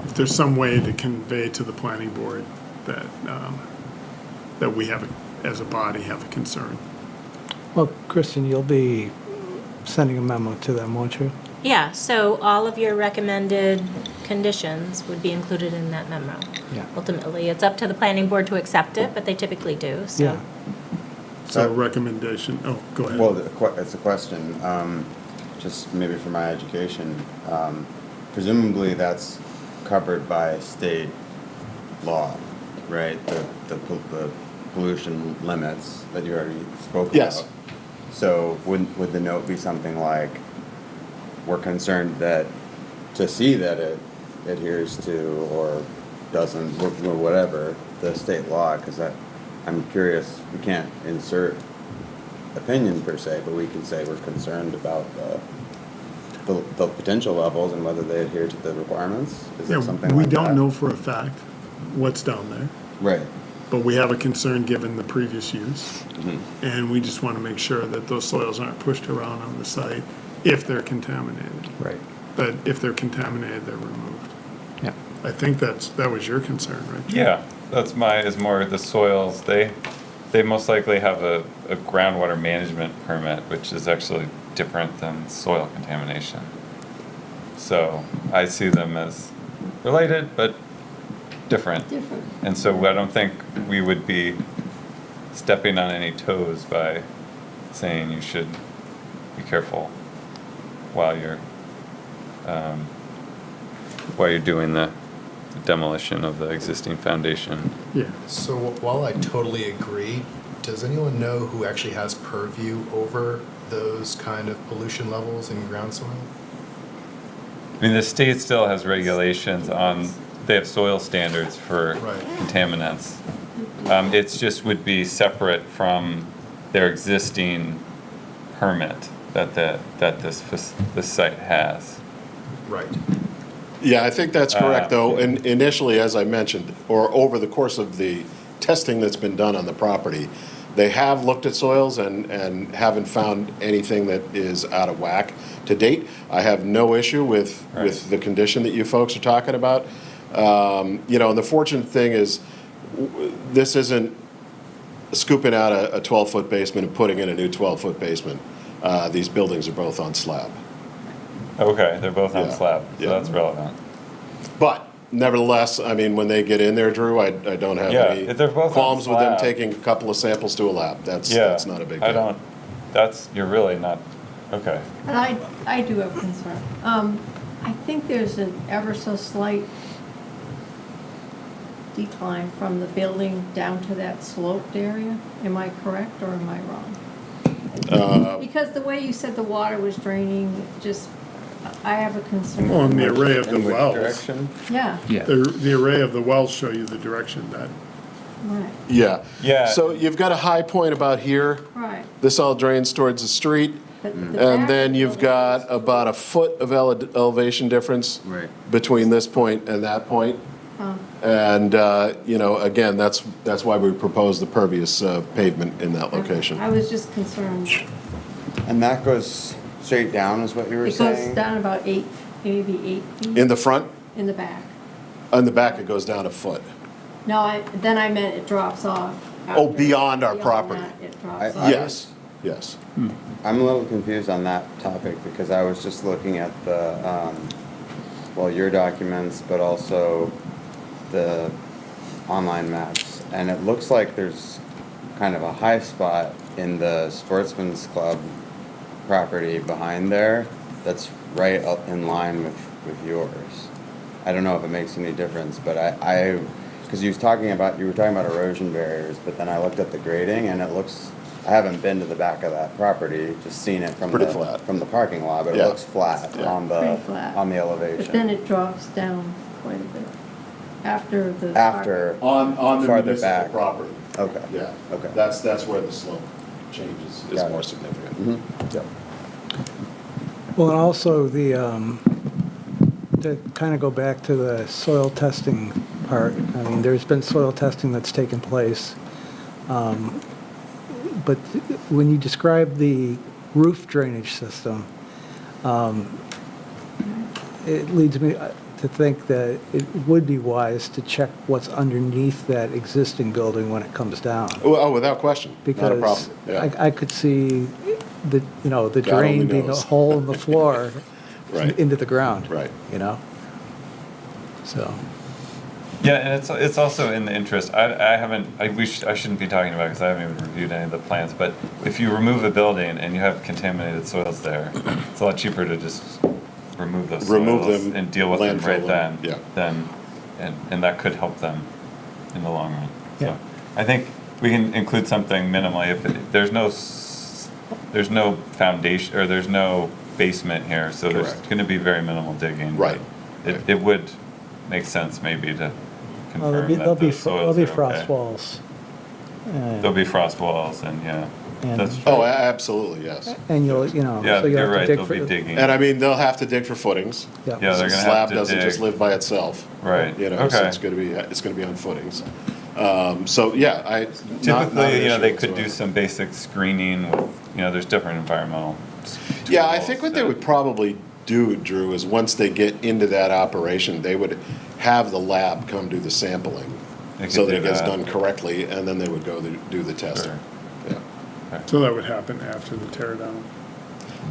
if there's some way to convey to the planning board that, that we have, as a body, have a concern. Well, Kristen, you'll be sending a memo to them, won't you? Yeah, so all of your recommended conditions would be included in that memo. Yeah. Ultimately, it's up to the planning board to accept it, but they typically do, so. Yeah. So recommendation, go ahead. Well, it's a question, just maybe for my education. Presumably that's covered by state law, right? The pollution limits that you already spoke about. Yes. So would the note be something like, we're concerned that, to see that it adheres to or doesn't, or whatever, the state law, because I'm curious, we can't insert opinion per se, but we can say we're concerned about the potential levels and whether they adhere to the requirements? Is that something We like that? don't know for a fact what's down there, Right. but we have a concern given the previous use. And we just want to make sure that those soils aren't pushed around on the site if they're contaminated. Right. But if they're contaminated, they're removed. Yeah. I think that was your concern, right? Yeah, that's is more the soils. They most likely have a groundwater management permit, which is actually different than soil contamination. So I see them as related, but different. Different. And so I don't think we would be stepping on any toes by saying you should be careful while you're doing the demolition of the existing foundation. Yeah. So while I totally agree, does anyone know who actually has purview over those kind of pollution levels in ground soil? I mean, the state still has regulations on, they have soil standards for Right. contaminants. It's just would be separate from their existing permit that this site has. Right. Yeah, I think that's correct, though. And initially, as I mentioned, or over the course of the testing that's been done on the property, they have looked at soils and haven't found anything that is out of whack to date. I have no issue with the condition that you folks are talking about. And the fortunate thing is, this isn't scooping out a 12-foot basement and putting in a new 12-foot basement. These buildings are both on slab. Okay, they're both on Yeah. slab, so Yeah. that's relevant. But nevertheless, I mean, when they get in there, Drew, I don't have Yeah, any if they're both on qualms with them slab. taking a couple of samples to a lab. That's not a big deal. You're really not, okay. But I do have concern. I think there's an ever so slight decline from the building down to that sloped area. Am I correct or am I wrong? Because the way you said the water was draining, I have a concern. On the array of the In which wells. direction? Yeah, Yeah. The array of the wells show you the direction that, right, Yeah. Yeah. So you've got a high point about here. right. This all drains towards the street. But the back And then of the you've got about a foot of elevation difference Right. between this point and that point. And, again, that's why we proposed the pervious pavement in that location. I was just concerned. And that goes Straight down is what you were It saying? goes down about 8, maybe 8 feet. In the front, In the back. on the back, it goes down a foot. No, then I meant it drops off. Oh, after- beyond our beyond property. that, It drops I- off. Yes, yes. I'm a little confused on that topic because I was just looking at the, well, your documents, but also the online maps. And it looks like there's kind of a high spot in the Sportsman's Club property behind there that's right up in line with yours. I don't know if it makes any difference, but because you were talking about erosion barriers, but then I looked at the grading and it looks, I haven't been to the back of that property, just seen it from Pretty flat. from the parking lot, but Yeah. it looks flat Yeah. on the Pretty flat. on the elevation. But then it drops down quite a bit after the. After On the farther municipal back. property. Okay. Yeah. Okay. That's where the slope changes, is Got it. more significant. Mhm. Yep. Well, and also to kind of go back to the soil testing part, I mean, there's been soil testing that's taken place. But when you describe the roof drainage system, it leads me to think that it would be wise to check what's underneath that existing building when it comes down. Oh, without question. Not a Because problem. Yeah. I could see the God only drain being a knows. hole in the floor Right. into the ground. Right. So, Yeah, and it's also in the interest, I shouldn't be talking about it because I haven't even reviewed any of the plans, but if you remove a building and you have contaminated soils there, it's a lot cheaper to just remove those Remove soils them, and deal with them landfill right them, then. And that could help them in the long run. Yeah. So I think we can include something minimally if there's no foundation, or there's no basement here, so there's Correct. gonna be very minimal digging. Right. It would make sense maybe to well, confirm that the soils are frost okay. walls. There'll be frost walls and, yeah, And- that's true. Oh, absolutely, yes. And Yeah, so you'll you're have to right, dig they'll for. be digging. And I mean, they'll have to dig for footings. Yeah. Yeah, they're The gonna slab have to doesn't just dig. live by itself. Right, So okay. it's gonna be on footings. So, yeah, not an Typically, issue they could do whatsoever. some basic screening with, there's different environmental Yeah, I tools think what they that- would probably do, Drew, is once they get into that operation, they would have the lab come do the sampling. They could So that do it gets that. done correctly, and then they would go do the testing. Sure. Yeah. So that would happen after the tear down.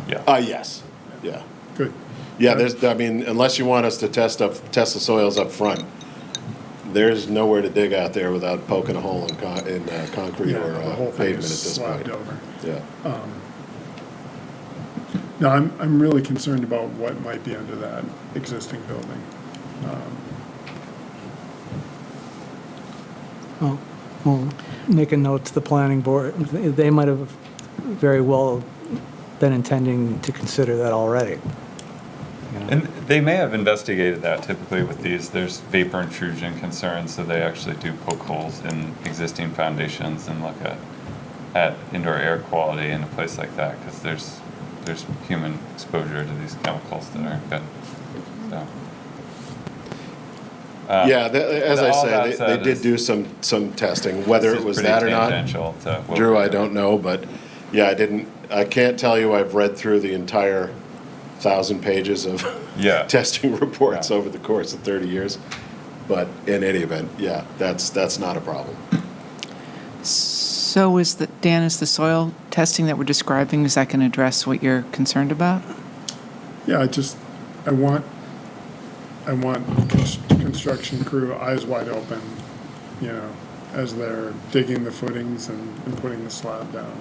Yeah. Yes, yeah. Good. Yeah, unless you want us to test the soils up front, there's nowhere to dig out there without poking a hole in concrete Yeah, or the whole thing pavement at is this point. slabbed over. Yeah. No, I'm really concerned about what might be under that existing building. We'll make a note to the planning board. They might have very well been intending to consider that already. And they may have investigated that. Typically with these, there's vapor intrusion concerns, so they actually do poke holes in existing foundations and look at indoor air quality in a place like that, because there's human exposure to these chemicals that aren't good, so. Yeah, as I all say, that they said did is- do some testing, whether This it is was pretty that or not. tangential to what Drew, we're I doing. don't know, but yeah, I can't tell you I've read through the entire 1,000 pages of Yeah. testing reports Yeah. over the course of 30 years. But in any event, yeah, that's not a problem. So Dan, is the soil testing that we're describing, is that going to address what you're concerned about? Yeah, I want construction crew eyes wide open, as they're digging the footings and putting the slab down.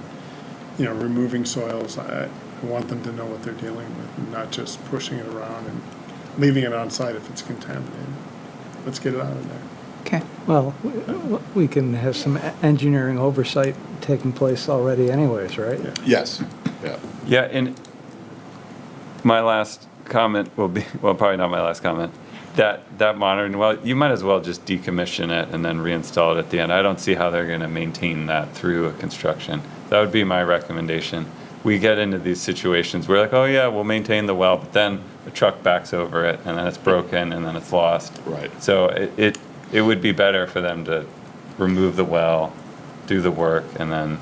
Removing soils, I want them to know what they're dealing with, and not just pushing it around and leaving it on site if it's contaminated. Let's get it out of there. Okay. Well, we can have some engineering oversight taking place already anyways, right? Yeah. Yes, yeah. Yeah, and my last comment will be, well, probably not my last comment, that monitoring, well, you might as well just decommission it and then reinstall it at the end. I don't see how they're gonna maintain that through a construction. That would be my recommendation. We get into these situations, we're like, oh yeah, we'll maintain the well, but then the truck backs over it, and then it's broken, and then it's lost. Right. So it would be better for them to remove the well, do the work, and then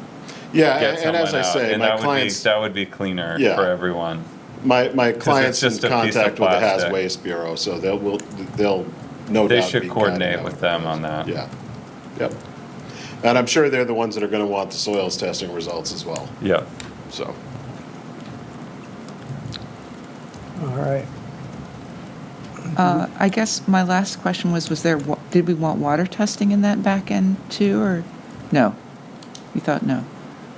Yeah, get and as someone I out. say, And my that would be, clients, that would be cleaner Yeah. for everyone. my clients in just a piece of contact with the Haz plastic. Waste Bureau, so they'll no They doubt should be coordinate guiding with them on that. Yeah, yep. And I'm sure they're the ones that are gonna want the soils testing results as well, Yeah. so. All right. I guess my last question was did we want water testing in that back end too, or no? You thought no?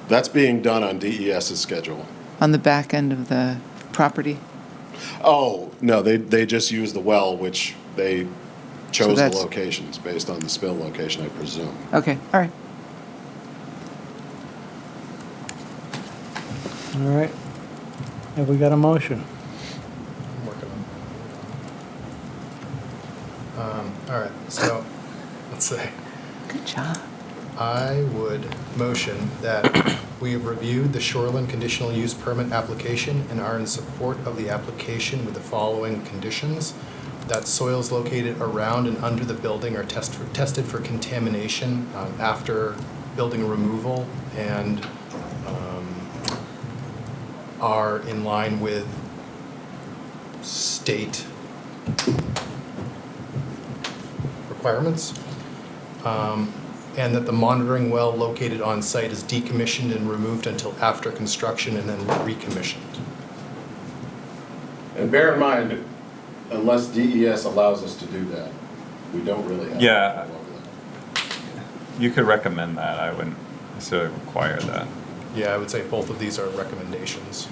That's being done on DES's schedule. On the back end of the property? Oh, no, they just use the well, which they chose the that's- locations based on the spill location, I presume. Okay, all right. All right. Have we got a motion? I'm working on. All right, so, let's see. Good job. I would motion that we have reviewed the shoreline conditional use permit application and are in support of the application with the following conditions. That soils located around and under the building are tested for contamination after building removal and are in line with state requirements. And that the monitoring well located on site is decommissioned and removed until after construction and then recommissioned. And bear in mind, unless DES allows us to do that, we don't really have. Yeah. You could recommend that. I wouldn't necessarily require that. Yeah, I would say both of these are recommendations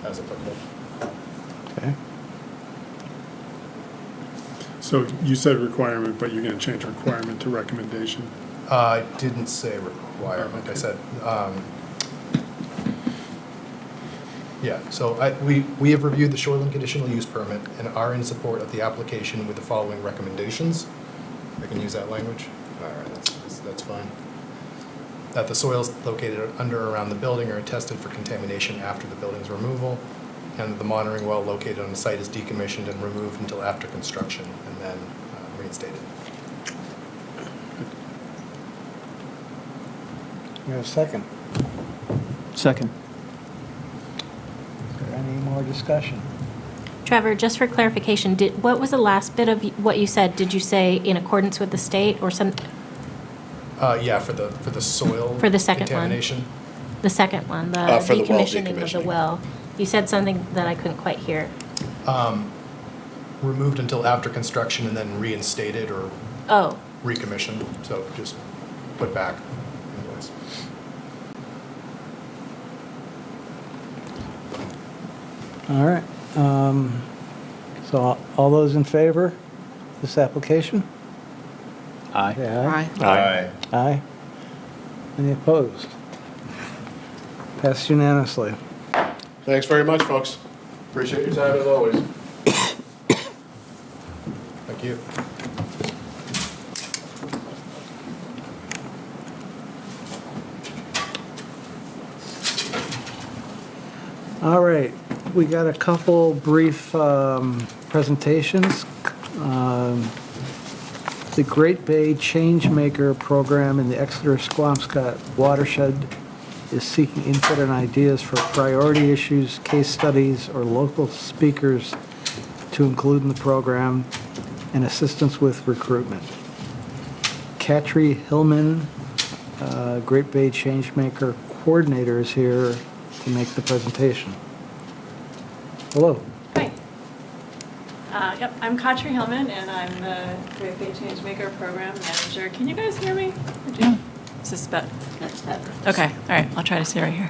as applicable. Okay. So you said requirement, but you're gonna change requirement to recommendation. I didn't say requirement, I said, yeah, so we have reviewed the shoreline conditional use permit and are in support of the application with the following recommendations. I can use that language? All right, that's fine. That the soils located under or around the building are tested for contamination after the building's removal, and that the monitoring well located on the site is decommissioned and removed until after construction and then reinstated. You have a second? Second. Is there any more discussion? Trevor, just for clarification, what was the last bit of what you said? Did you say in accordance with the state or some, Yeah, for the soil For the second one. contamination. the second one, the For the well decommissioning of the decommissioning. well? You said something that I couldn't quite hear. Removed until after construction and then reinstated or Oh, recommissioned, so just put back in place. All right. So all those in favor of this application? Aye. Say aye. Aye. Aye. Any opposed? Passed unanimously. Thanks very much, folks. Appreciate your time as always. Thank you. All right, we got a couple brief presentations. The Great Bay Changemaker Program in the Exeter Squamscott watershed is seeking input and ideas for priority issues, case studies, or local speakers to include in the program and assistance with recruitment. Katri Hillman, Great Bay Changemaker Coordinator, is here to make the presentation. Hello. Hi. Yep, I'm Katri Hillman, and I'm the Great Bay Changemaker Program Manager. Can you guys hear me? Is this better? that's better. Okay, all right, I'll try to stay right here.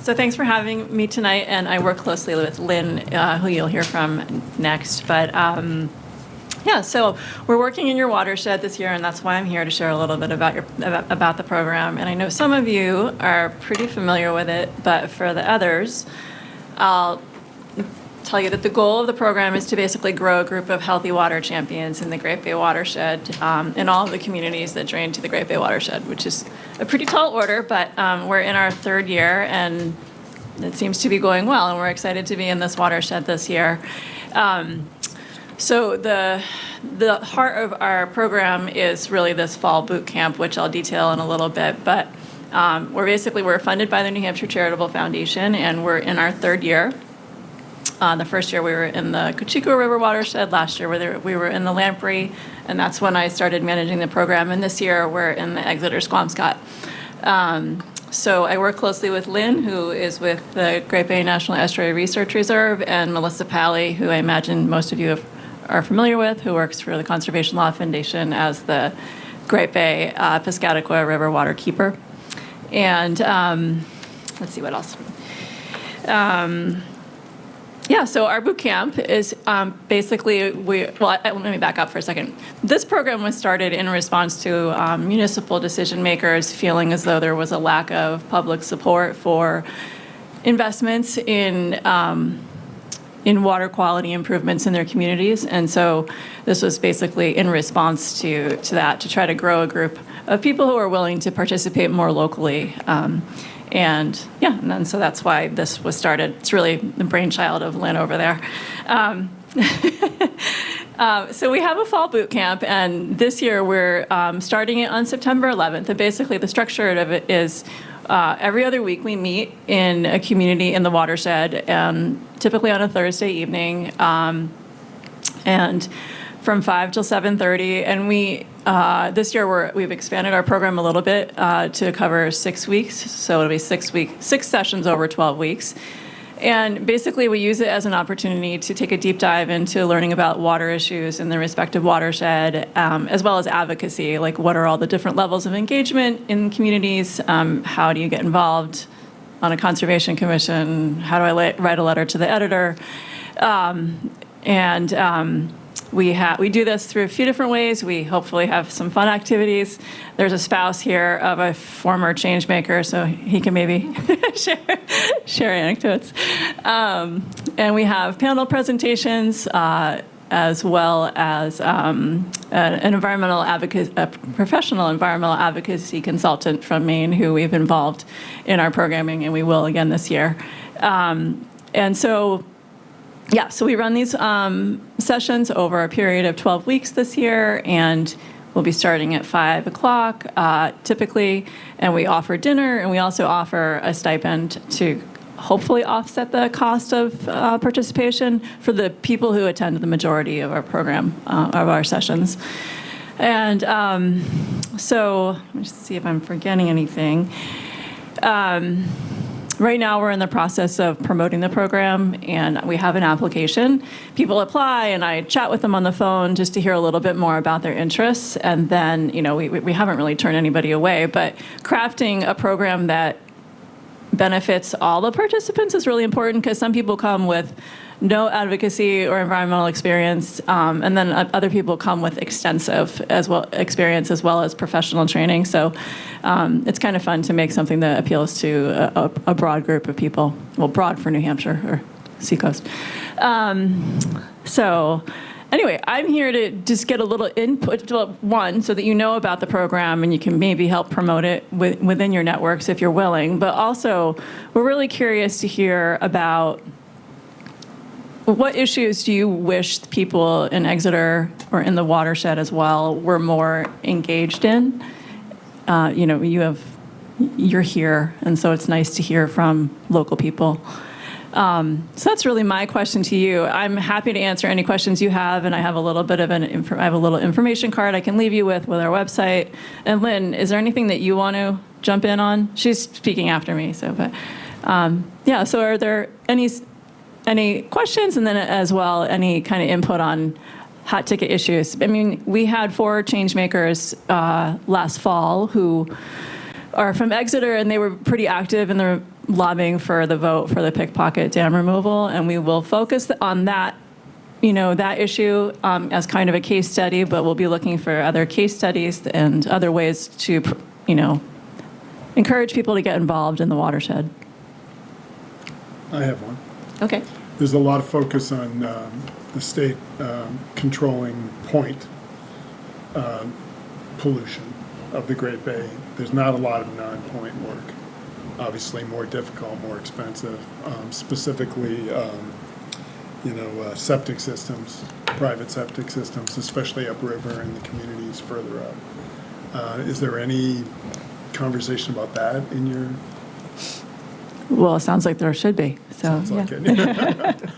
So thanks for having me tonight, and I work closely with Lynn, who you'll hear from next. But yeah, so we're working in your watershed this year, and that's why I'm here to share a little bit about the program. And I know some of you are pretty familiar with it, but for the others, I'll tell you that the goal of the program is to basically grow a group of healthy water champions in the Great Bay watershed, in all of the communities that drain to the Great Bay watershed, which is a pretty tall order, but we're in our third year, and it seems to be going well, and we're excited to be in this watershed this year. So the heart of our program is really this fall boot camp, which I'll detail in a little bit. But we're funded by the New Hampshire Charitable Foundation, and we're in our third year. The first year we were in the Cocheco River watershed. Last year we were in the Lamprey, and that's when I started managing the program. And this year we're in the Exeter Squamscott. So I work closely with Lynn, who is with the Great Bay National Estuary Research Reserve, and Melissa Pally, who I imagine most of you are familiar with, who works for the Conservation Law Foundation as the Great Bay Piscataqua River water keeper. And let's see what else. So our boot camp is basically, let me back up for a second. This program was started in response to municipal decision makers feeling as though there was a lack of public support for investments in water quality improvements in their communities. And so this was basically in response to that, to try to grow a group of people who are willing to participate more locally. And then so that's why this was started. It's really the brainchild of Lynn over there. So we have a fall boot camp, and this year we're starting it on September 11th. And basically the structure of it is every other week we meet in a community in the watershed, typically on a Thursday evening, and from 5 till 7:30. And this year we've expanded our program a little bit to cover 6 weeks. So it'll be 6 sessions over 12 weeks. And basically we use it as an opportunity to take a deep dive into learning about water issues in the respective watershed, as well as advocacy, like what are all the different levels of engagement in communities, how do you get involved on a conservation commission, how do I write a letter to the editor, we do this through a few different ways. We hopefully have some fun activities. There's a spouse here of a former change maker, so he can maybe share anecdotes. And we have panel presentations, as well as an a professional environmental advocacy consultant from Maine who we've involved in our programming, and we will again this year. So we run these sessions over a period of 12 weeks this year, and we'll be starting at 5 o'clock typically, and we offer dinner, and we also offer a stipend to hopefully offset the cost of participation for the people who attend the majority of our program, of our sessions. And so let me just see if I'm forgetting anything. Right now, we're in the process of promoting the program, and we have an application. People apply, and I chat with them on the phone just to hear a little bit more about their interests. And then, we haven't really turned anybody away, but crafting a program that benefits all the participants is really important, because some people come with no advocacy or environmental experience, and then other people come with extensive experience as well as professional training. So it's kind of fun to make something that appeals to a broad group of people. Well, broad for New Hampshire or Seacoast. Anyway, I'm here to just get a little input, one, so that you know about the program and you can maybe help promote it within your networks if you're willing. But also, we're really curious to hear about what issues do you wish people in Exeter or in the watershed as well were more engaged in? You're here, and so it's nice to hear from local people. So that's really my question to you. I'm happy to answer any questions you have, and I have a little bit of I have a little information card I can leave you with our website. And Lynn, is there anything that you want to jump in on? She's speaking after me, so so are there any questions, and then as well any kind of input on hot ticket issues? I mean, we had 4 change makers last fall who are from Exeter, and they were pretty active in the lobbying for the vote for the Pickpocket Dam removal, and we will focus on that, that issue as kind of a case study, but we'll be looking for other case studies and other ways to, encourage people to get involved in the watershed. I have one. Okay. There's a lot of focus on the state controlling point pollution of the Great Bay. There's not a lot of non-point work. Obviously more difficult, more expensive, specifically, septic systems private septic systems, especially upriver and the communities further up. Is there any conversation about that in your? Well, it sounds like there should be, so, Sounds yeah. like it.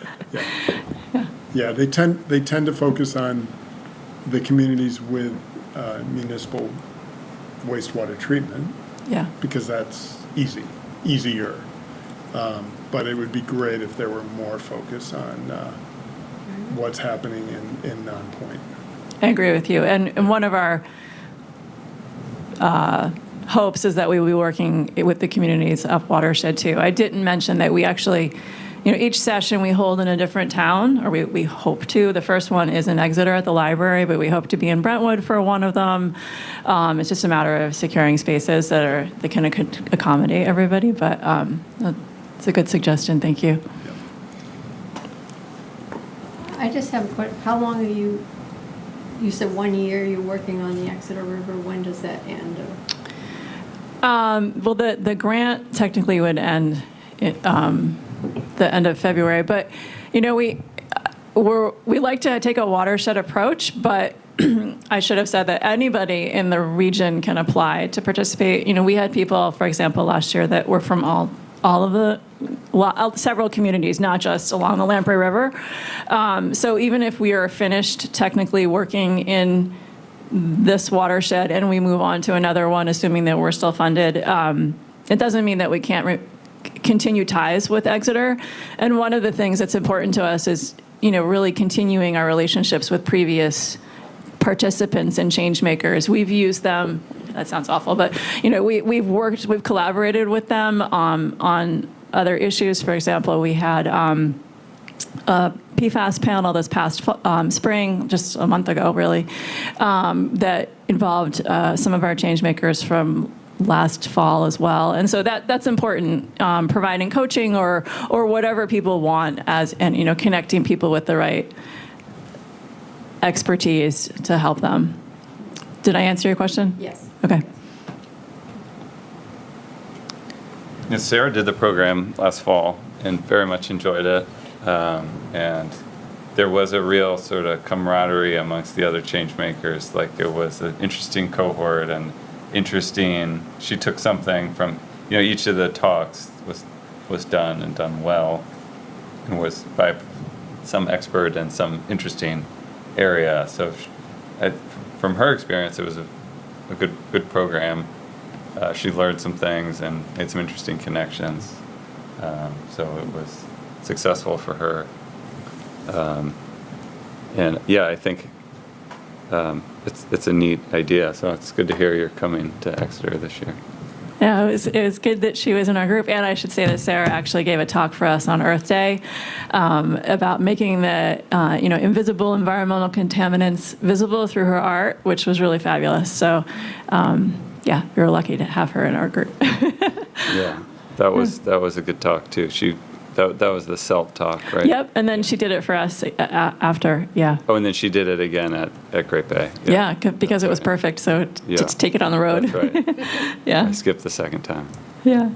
Yeah. Yeah, they tend to focus on the communities with municipal wastewater treatment, Yeah. because that's easier. But it would be great if there were more focus on what's happening in non-point. I agree with you. And one of our hopes is that we will be working with the communities up watershed too. I didn't mention that we actually, each session we hold in a different town, or we hope to. The first one is in Exeter at the library, but we hope to be in Brentwood for one of them. It's just a matter of securing spaces that can accommodate everybody, but it's a good suggestion. Thank you. I just have a question. How long are you said 1 year you're working on the Exeter River. When does that end? Well, the grant technically would end the end of February, but we like to take a watershed approach, but I should have said that anybody in the region can apply to participate. We had people, for example, last year that were from all of the several communities, not just along the Lamprey River. So even if we are finished technically working in this watershed and we move on to another one, assuming that we're still funded, it doesn't mean that we can't continue ties with Exeter. And one of the things that's important to us is, really continuing our relationships with previous participants and change makers. We've used them. That sounds awful, but we've collaborated with them on other issues. For example, we had a PFAS panel this past spring, just a month ago, really, that involved some of our change makers from last fall as well. And so that's important, providing coaching or whatever people want and connecting people with the right expertise to help them. Did I answer your question? Yes. Okay. Yeah, Sarah did the program last fall and very much enjoyed it. And there was a real sort of camaraderie amongst the other change makers. Like, it was an interesting cohort and she took something from, each of the talks was done and done well and was by some expert in some interesting area. So from her experience, it was a good program. She learned some things and made some interesting connections. So it was successful for her. And yeah, I think it's a neat idea. So it's good to hear you're coming to Exeter this year. Yeah, it was good that she was in our group, and I should say that Sarah actually gave a talk for us on Earth Day about making the invisible environmental contaminants visible through her art, which was really fabulous. So, yeah, we were lucky to have her in our group. Yeah, that was a good talk too. That was the CELT talk, right? Yep, and then she did it for us after. Yeah. Oh, and then she did it again at Great Bay. Yeah, because it was perfect. So just take it on the road. That's right. Yeah. I skipped the second time. Yeah.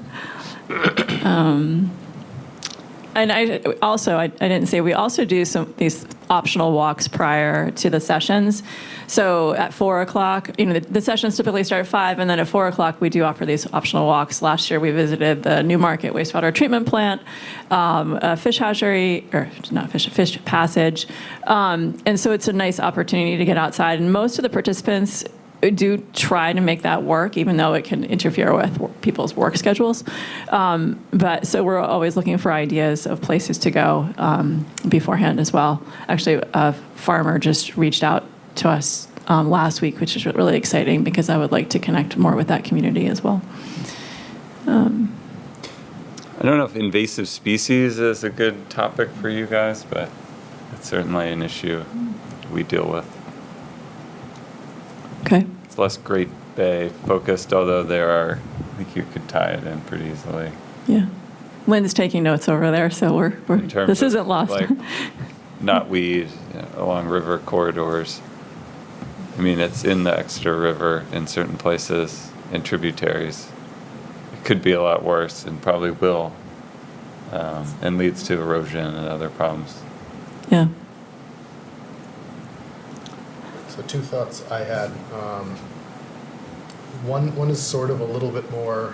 And I didn't say, we also do these optional walks prior to the sessions. So at 4 o'clock, the sessions typically start at 5, and then at 4 o'clock we do offer these optional walks. Last year we visited the Newmarket wastewater treatment plant, a fish hatchery, or not fish passage. And so it's a nice opportunity to get outside. And most of the participants do try to make that work, even though it can interfere with people's work schedules. But so we're always looking for ideas of places to go beforehand as well. Actually, a farmer just reached out to us last week, which is really exciting because I would like to connect more with that community as well. I don't know if invasive species is a good topic for you guys, but it's certainly an issue we deal with. Okay. It's less Great Bay focused, although I think you could tie it in pretty easily. Yeah. Lynn's taking notes over there, so this isn't lost. Like, knotweed along river corridors. I mean, it's in the Exeter River in certain places and tributaries. It could be a lot worse and probably will, and leads to erosion and other problems. Yeah. two thoughts I had. One is sort of a little bit more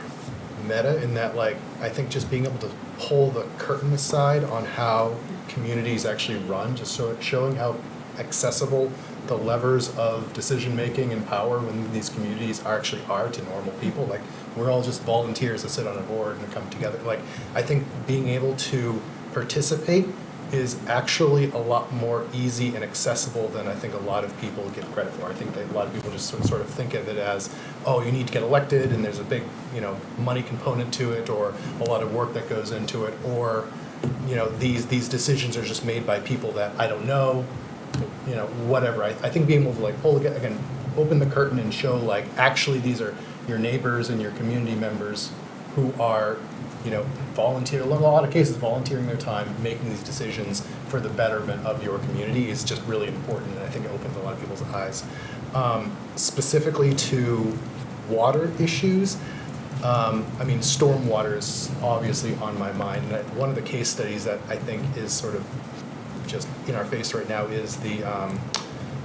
meta in that, like, I think just being able to pull the curtain aside on how communities actually run, just so showing how accessible the levers of decision-making and power when these communities actually are to normal people. Like, we're all just volunteers that sit on a board and come together. Like, I think being able to participate is actually a lot more easy and accessible than I think a lot of people give credit for. I think that a lot of people just sort of think of it as, oh, you need to get elected and there's a big, money component to it, or a lot of work that goes into it, or, these decisions are just made by people that I don't know, whatever. I think being able to like pull again, open the curtain and show like actually these are your neighbors and your community members who are, volunteering their time, making these decisions for the betterment of your community is just really important, and I think it opens a lot of people's eyes. Specifically to water issues, stormwater is obviously on my mind, and one of the case studies that I think is sort of just in our face right now is the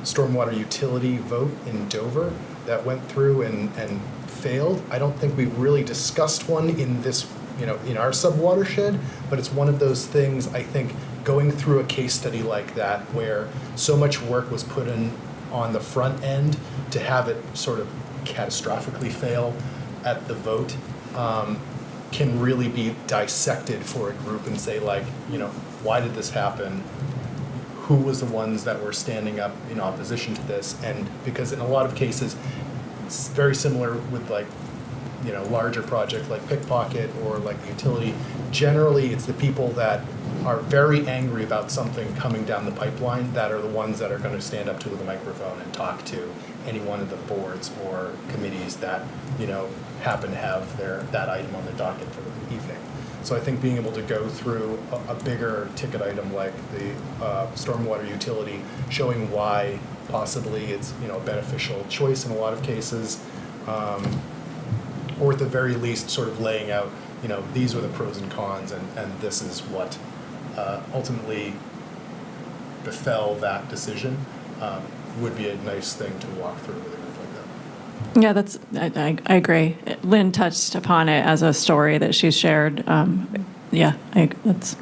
stormwater utility vote in Dover that went through and failed. I don't think we've really discussed one in this, in our sub-watershed, but it's one of those things, I think, going through a case study like that where so much work was put in on the front end to have it sort of catastrophically fail at the vote can really be dissected for a group and say, like, why did this happen? Who was the ones that were standing up in opposition to this? And because in a lot of cases, it's very similar with like, larger projects like Pickpocket or like the utility. Generally, it's the people that are very angry about something coming down the pipeline that are the ones that are going to stand up to the microphone and talk to any one of the boards or committees that, happen to have that item on the docket for the evening. So I think being able to go through a bigger ticket item like the stormwater utility, showing why possibly it's a beneficial choice in a lot of cases, or at the very least sort of laying out, these are the pros and cons, and this is what ultimately befell that decision, would be a nice thing to walk through with a group like that. Yeah, I agree. Lynn touched upon it as a story that she's shared. That's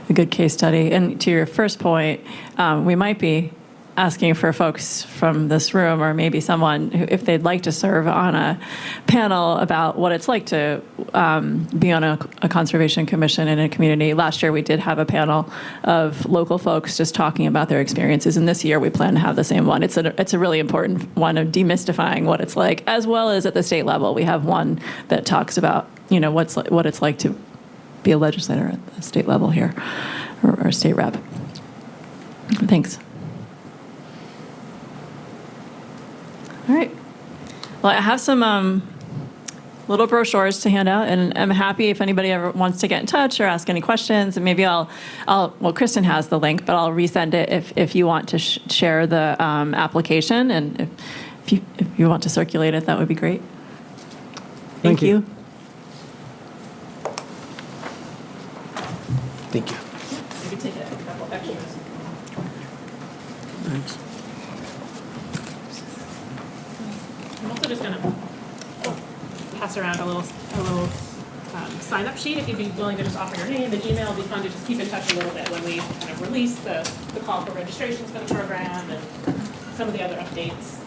a good case study. And to your first point, we might be asking for folks from this room, or maybe someone who, if they'd like to serve on a panel about what it's like to be on a conservation commission in a community. Last year we did have a panel of local folks just talking about their experiences, and this year we plan to have the same one. It's a really important one of demystifying what it's like, as well as at the state level. We have one that talks about what it's like to be a legislator at the state level here, or state rep. Thanks. All right. Well, I have some little brochures to hand out, and I'm happy if anybody ever wants to get in touch or ask any questions. And maybe well, Kristen has the link, but I'll resend it if you want to share the application, and if you want to circulate it, that would be great. Thank you. Thank you. Maybe take a couple extras. Thanks. I'm also just gonna pass around a little sign-up sheet if you'd be willing to just offer your name and email. It'd be fun to just keep in touch a little bit when we kind of release the call for registrations for the program and some of the other updates.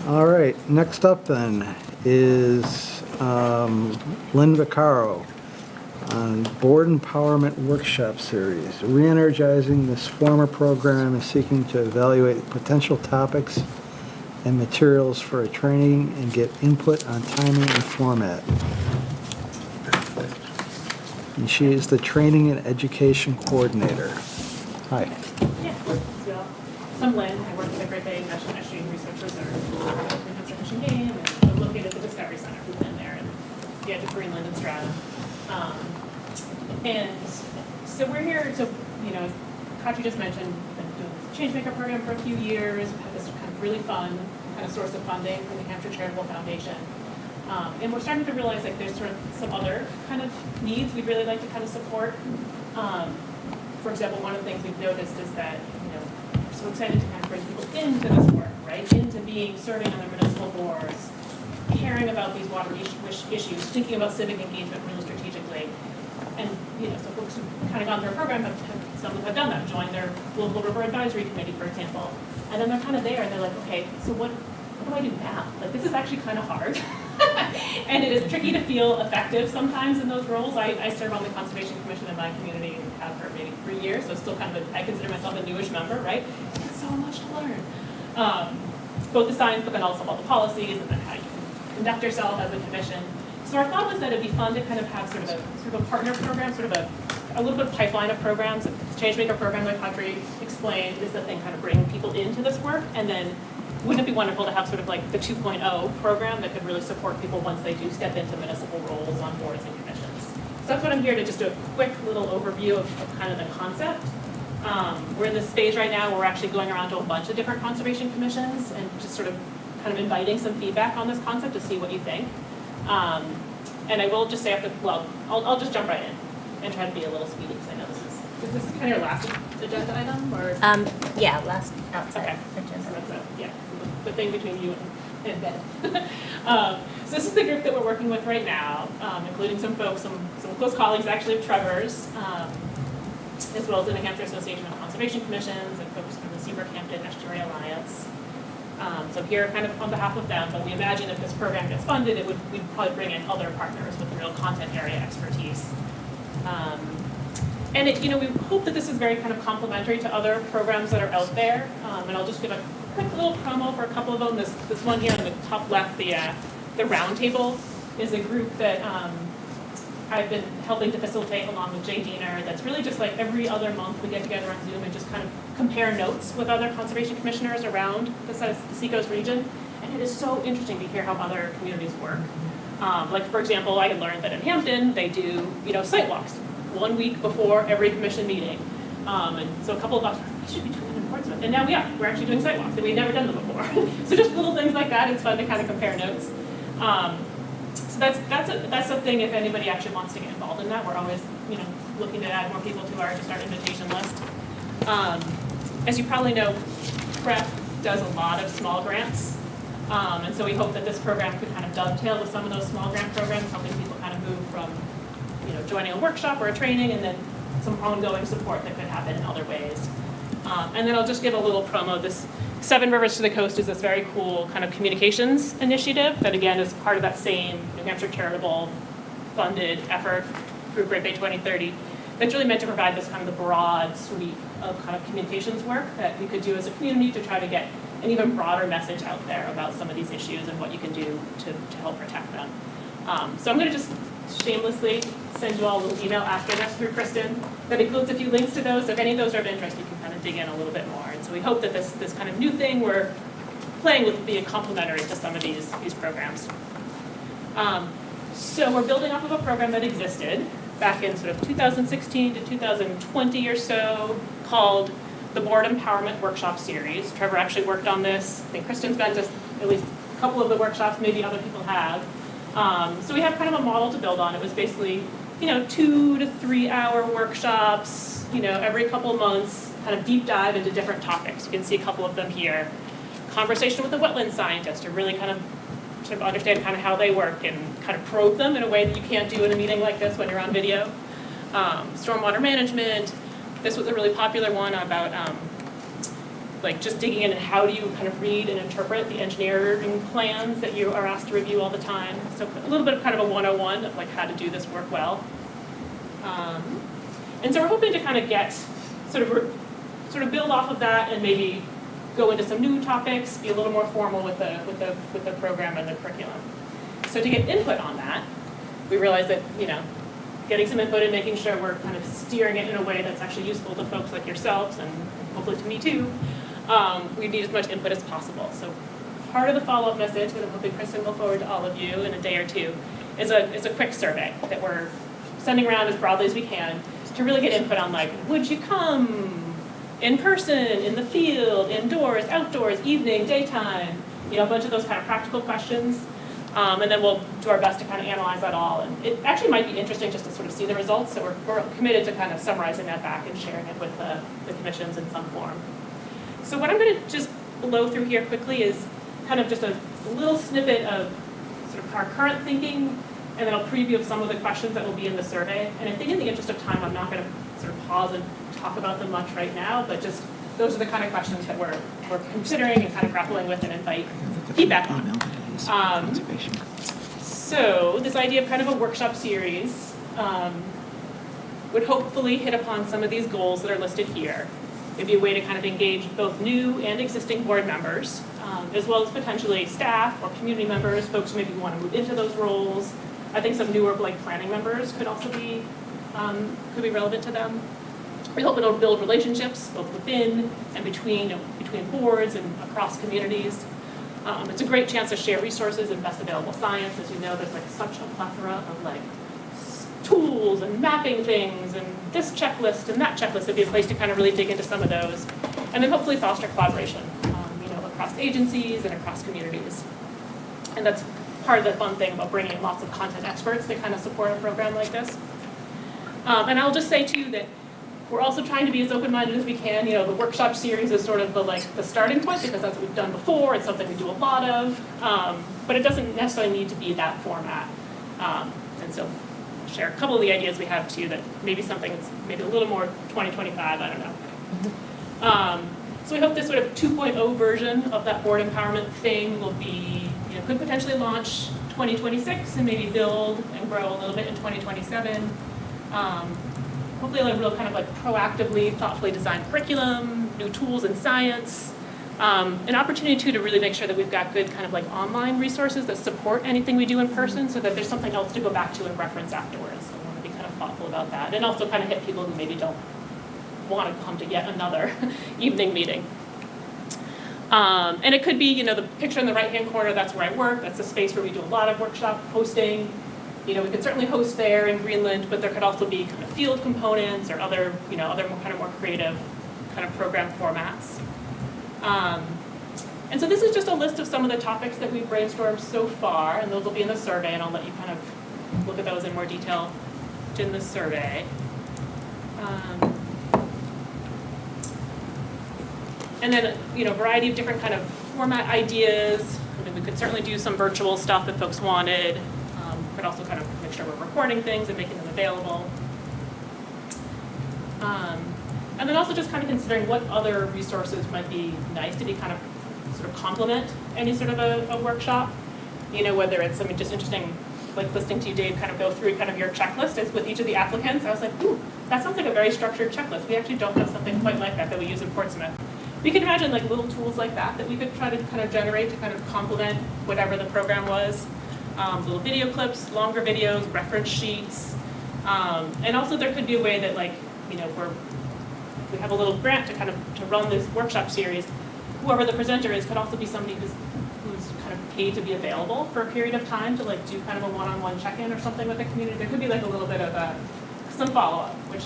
All right, next up then is Lynn Vaccaro on Board Empowerment Workshop Series. Re-energizing this former program and seeking to evaluate potential topics and materials for a training and get input on timing and format. And she is the Training and Education Coordinator. Hi. Yeah, so I'm Lynn. I work at the Great Bay National Estuarine Research Reserve in Conservation Game, and I'm located at the Discovery Center within there, and the edge of Greenland and Strata. And so we're here to, as Kachi just mentioned, been doing the Changemaker program for a few years. We've had this kind of really fun kind of source of funding from the New Hampshire Charitable Foundation. And we're starting to realize like there's sort of some other kind of needs we'd really like to kind of support. For example, one of the things we've noticed is that, some so excited to kind of bring people into this work, right? Into serving on their municipal boards, caring about these water issues, thinking about civic engagement really strategically. And, so folks who've kind of gone through a program some of them have done that, joined their local river advisory committee, for example. And then they're kind of there and they're like, okay, so what do I do now? Like, this is actually kind of hard. And it is tricky to feel effective sometimes in those roles. I serve on the Conservation Commission in my community and have for maybe 3 years, so still kind of I consider myself a newish member, right? It's so much to learn. Both the science, but then also all the policies, and then how you conduct yourself as a commission. So our thought was that it'd be fun to kind of have sort of a partner program, sort of a little bit of pipeline of programs. The Changemaker program like Audrey explained is the thing kind of bring people into this work, and then wouldn't it be wonderful to have sort of like the 2.0 program that could really support people once they do step into municipal roles on boards and commissions? So that's what I'm here to just do a quick little overview of kind of the concept. We're in this phase right now where we're actually going around to a bunch of different conservation commissions and just sort of kind of inviting some feedback on this concept to see what you think. And I will just say I'll just jump right in and try to be a little speedy because I know is this kind of your last agenda item or? Yeah, last outside agenda. So that's the thing between you and bed. So this is the group that we're working with right now, including some folks, some close colleagues actually of Trevor's, as well as the New Hampshire Association of Conservation Commissions and folks from the Seabrook-Hampton Estuary Alliance. So here kind of on behalf of them, but we imagine if this program gets funded, we'd probably bring in other partners with real content area expertise. And we hope that this is very kind of complementary to other programs that are out there. And I'll just give a quick little promo for a couple of them. This one here on the top left, the Roundtable, is a group that I've been helping to facilitate along with Jay Diener. That's really just like every other month we get together on Zoom and just kind of compare notes with other conservation commissioners around the Seacoast region. And it is so interesting to hear how other communities work. Like, for example, I had learned that in Hampton, they do, site walks 1 week before every commission meeting. And so a couple of us, we should be doing it in Portsmouth. And now we are. We're actually doing site walks, and we've never done them before. So just little things like that, it's fun to kind of compare notes. So that's a thing if anybody actually wants to get involved in that. We're always, looking to add more people to our invitation list. As you probably know, PrEP does a lot of small grants. And so we hope that this program could kind of dovetail with some of those small grant programs, helping people kind of move from, joining a workshop or a training and then some ongoing support that could happen in other ways. And then I'll just give a little promo. This 7 Rivers to the Coast is this very cool kind of communications initiative that, again, is part of that same New Hampshire charitable funded effort through Great Bay 2030. That's really meant to provide this kind of the broad suite of kind of communications work that we could do as a community to try to get an even broader message out there about some of these issues and what you can do to help protect them. So I'm going to just shamelessly send you all a little email after this through Kristen that includes a few links to those. So if any of those are of interest, you can kind of dig in a little bit more. And so we hope that this kind of new thing we're playing with will be complementary to some of these programs. So we're building off of a program that existed back in sort of 2016 to 2020 or so called the Board Empowerment Workshop Series. Trevor actually worked on this. I think Kristen's been to at least a couple of the workshops, maybe other people have. So we have kind of a model to build on. It was basically, 2 to 3 hour workshops, every couple of months, kind of deep dive into different topics. You can see a couple of them here. Conversation with a wetland scientist to really kind of sort of understand kind of how they work and kind of probe them in a way that you can't do in a meeting like this when you're on video. Stormwater management. This was a really popular one about like just digging in and how do you kind of read and interpret the engineering plans that you are asked to review all the time. So a little bit of kind of a 101 of like how to do this work well. And so we're hoping to kind of get sort of build off of that and maybe go into some new topics, be a little more formal with the program and the curriculum. So to get input on that, we realized that, getting some input and making sure we're kind of steering it in a way that's actually useful to folks like yourselves and hopefully to me too, we need as much input as possible. So part of the follow-up message that I'm hoping Kristen will forward to all of you in a day or two is a quick survey that we're sending around as broadly as we can to really get input on like, would you come in person, in the field, indoors, outdoors, evening, daytime, a bunch of those kind of practical questions. And then we'll do our best to kind of analyze that all. And it actually might be interesting just to sort of see the results. So we're committed to kind of summarizing that back and sharing it with the commissions in some form. So what I'm going to just blow through here quickly is kind of just a little snippet of sort of our current thinking, and then I'll preview of some of the questions that will be in the survey. And I think in the interest of time, I'm not going to sort of pause and talk about them much right now, but just those are the kind of questions that we're considering and kind of grappling with and invite feedback on. So this idea of kind of a workshop series would hopefully hit upon some of these goals that are listed here. It'd be a way to kind of engage both new and existing board members, as well as potentially staff or community members, folks who maybe want to move into those roles. I think some newer like planning members could also be relevant to them. We hope it'll build relationships both within and between boards and across communities. It's a great chance to share resources and best available science. As you know, there's like such a plethora of like tools and mapping things and this checklist and that checklist. Would be a place to kind of really dig into some of those, and then hopefully foster collaboration, across agencies and across communities. And that's part of the fun thing about bringing in lots of content experts that kind of support a program like this. And I'll just say too that we're also trying to be as open-minded as we can. The workshop series is sort of the starting point because that's what we've done before. It's something we do a lot of, but it doesn't necessarily need to be that format. And so I'll share a couple of the ideas we have too that maybe something that's maybe a little more 2025, I don't know. So we hope this sort of 2.0 version of that board empowerment thing will be, could potentially launch 2026 and maybe build and grow a little bit in 2027. Hopefully a real kind of like proactively, thoughtfully designed curriculum, new tools in science, an opportunity too to really make sure that we've got good kind of like online resources that support anything we do in person so that there's something else to go back to and reference afterwards. So I want to be kind of thoughtful about that and also kind of hit people who maybe don't want to come to yet another evening meeting. And it could be, the picture in the right-hand corner, that's where I work. That's the space where we do a lot of workshop hosting. We could certainly host there in Greenland, but there could also be kind of field components or other kind of more creative kind of program formats. And so this is just a list of some of the topics that we've brainstormed so far, and those will be in the survey, and I'll let you kind of look at those in more detail in the survey. And then, a variety of different kind of format ideas. We could certainly do some virtual stuff if folks wanted. But also kind of make sure we're recording things and making them available. And then also just kind of considering what other resources might be nice to be kind of sort of complement any sort of a workshop. Whether it's just interesting, like listening to you, Dave, kind of go through kind of your checklist as with each of the applicants. I was like, ooh, that sounds like a very structured checklist. We actually don't have something quite like that we use in Portsmouth. We could imagine like little tools like that we could try to kind of generate to kind of complement whatever the program was. Little video clips, longer videos, reference sheets. And also there could be a way that if we have a little grant to run this workshop series, whoever the presenter is could also be somebody who's kind of paid to be available for a period of time to do kind of a one-on-one check-in or something with the community. There could be a little bit of some follow-up, which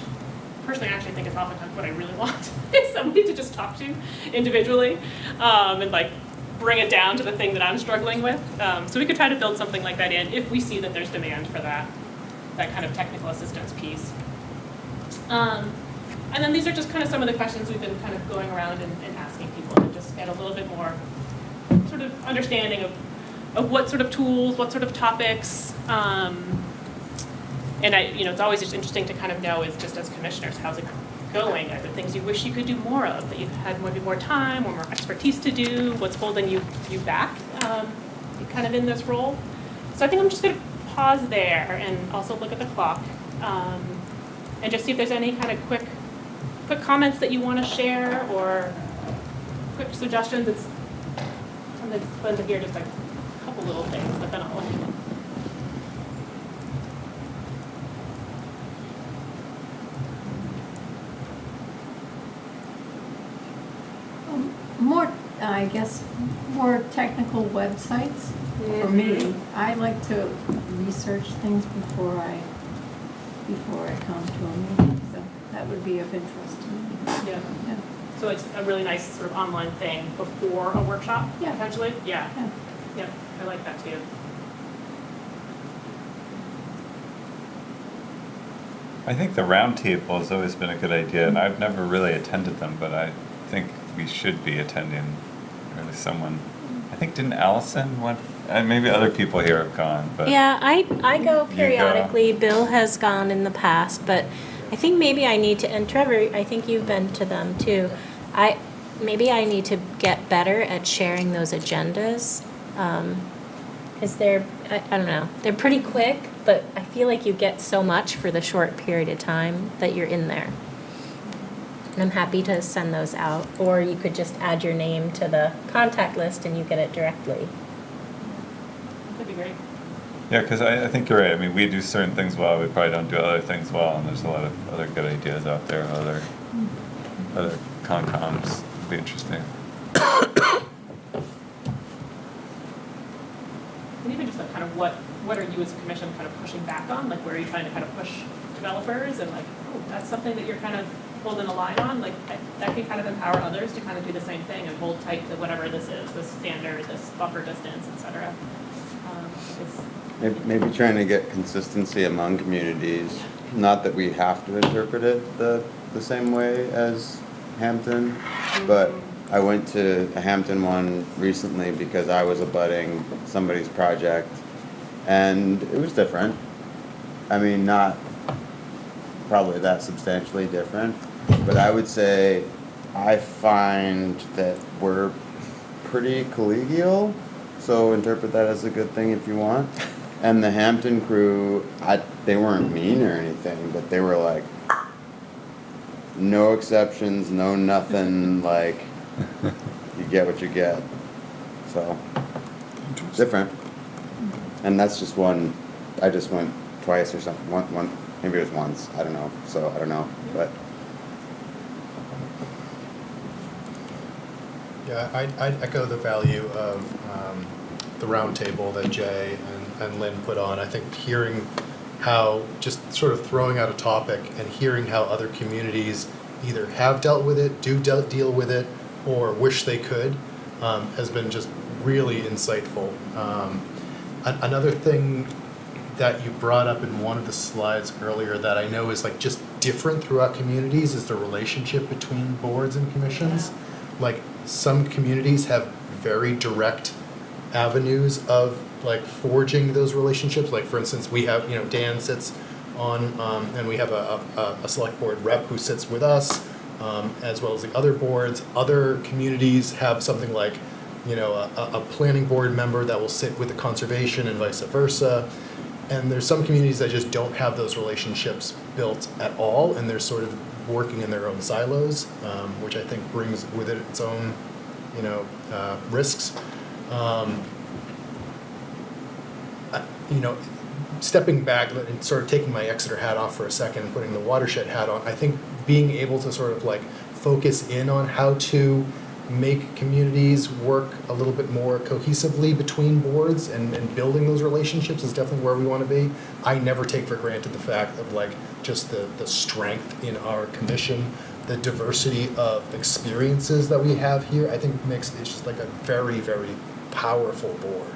personally I actually think is oftentimes what I really want is somebody to just talk to individually and bring it down to the thing that I'm struggling with. So we could try to build something like that in if we see that there's demand for that kind of technical assistance piece. And then these are just kind of some of the questions we've been kind of going around and asking people to just get a little bit more sort of understanding of what sort of tools, what sort of topics. And it's always just interesting to kind of know is just as commissioners, how's it going? Are there things you wish you could do more of, that you've had maybe more time or more expertise to do? What's holding you back kind of in this role? So I think I'm just going to pause there and also look at the clock and just see if there's any kind of quick comments that you want to share or quick suggestions. It's fun to hear just a couple little things, but then I'll let you know. More technical websites for me. I like to research things before I come to a meeting, so that would be of interest to me. Yeah. So it's a really nice sort of online thing before a workshop, potentially? Yeah. I like that too. I think the round table has always been a good idea, and I've never really attended them, but I think, we should be attending, or at least someone. I think didn't Allison went? Maybe other people here have gone, but Yeah, I go You periodically. Bill has gone in the past, but I think maybe I need to, and Trevor, I think you've been to them too. Maybe I need to get better at sharing those agendas. Because I don't know, they're pretty quick, but I feel like you get so much for the short period of time that you're in there. And I'm happy to send those out, or you could just add your name to the contact list and you get it directly. That'd be great. yeah, because I think you're right. I mean, we do certain things well. We probably don't do other things well, and there's a lot of other good ideas out there. Other Concom's would be interesting. And even just like kind of what are you as a commission kind of pushing back on? Like where are you trying to kind of push developers and like, oh, that's something that you're kind of holding a line on? Like that can kind of empower others to kind of do the same thing and hold tight to whatever this is, this standard, this buffer distance, et cetera. Maybe trying to get consistency among communities. Not that we have to interpret it the same way as Hampton, but I went to a Hampton one recently because I was abutting somebody's project, and it was different. I mean, not probably that substantially different, but I would say I find that we're pretty collegial, so interpret that as a good thing if you want. And the Hampton crew, they weren't mean or anything, but they were like, no exceptions, no nothing, like, you get what you get. So, different. And that's just one, I just went twice or something, one, maybe it was once, I don't know, so I don't know, but. Yeah, I'd echo the value of the roundtable that Jay and Lynn put on. I think hearing how, just sort of throwing out a topic and hearing how other communities either have dealt with it, deal with it, or wish they could, has been just really insightful. Another thing that you brought up in one of the slides earlier that I know is like just different throughout communities is the relationship between boards and commissions. Like some communities have very direct avenues of like forging those relationships. Like for instance, we have, Dan sits on, and we have a select board rep who sits with us, as well as the other boards. Other communities have something like, a planning board member that will sit with the conservation and vice versa. And there's some communities that just don't have those relationships built at all, and they're sort of working in their own silos, which I think brings with it its own, risks. Stepping back and sort of taking my Exeter hat off for a second and putting the watershed hat on, I think being able to sort of like focus in on how to make communities work a little bit more cohesively between boards and building those relationships is definitely where we want to be. I never take for granted the fact of like just the strength in our commission, the diversity of experiences that we have here. I think it's just like a very, very powerful board.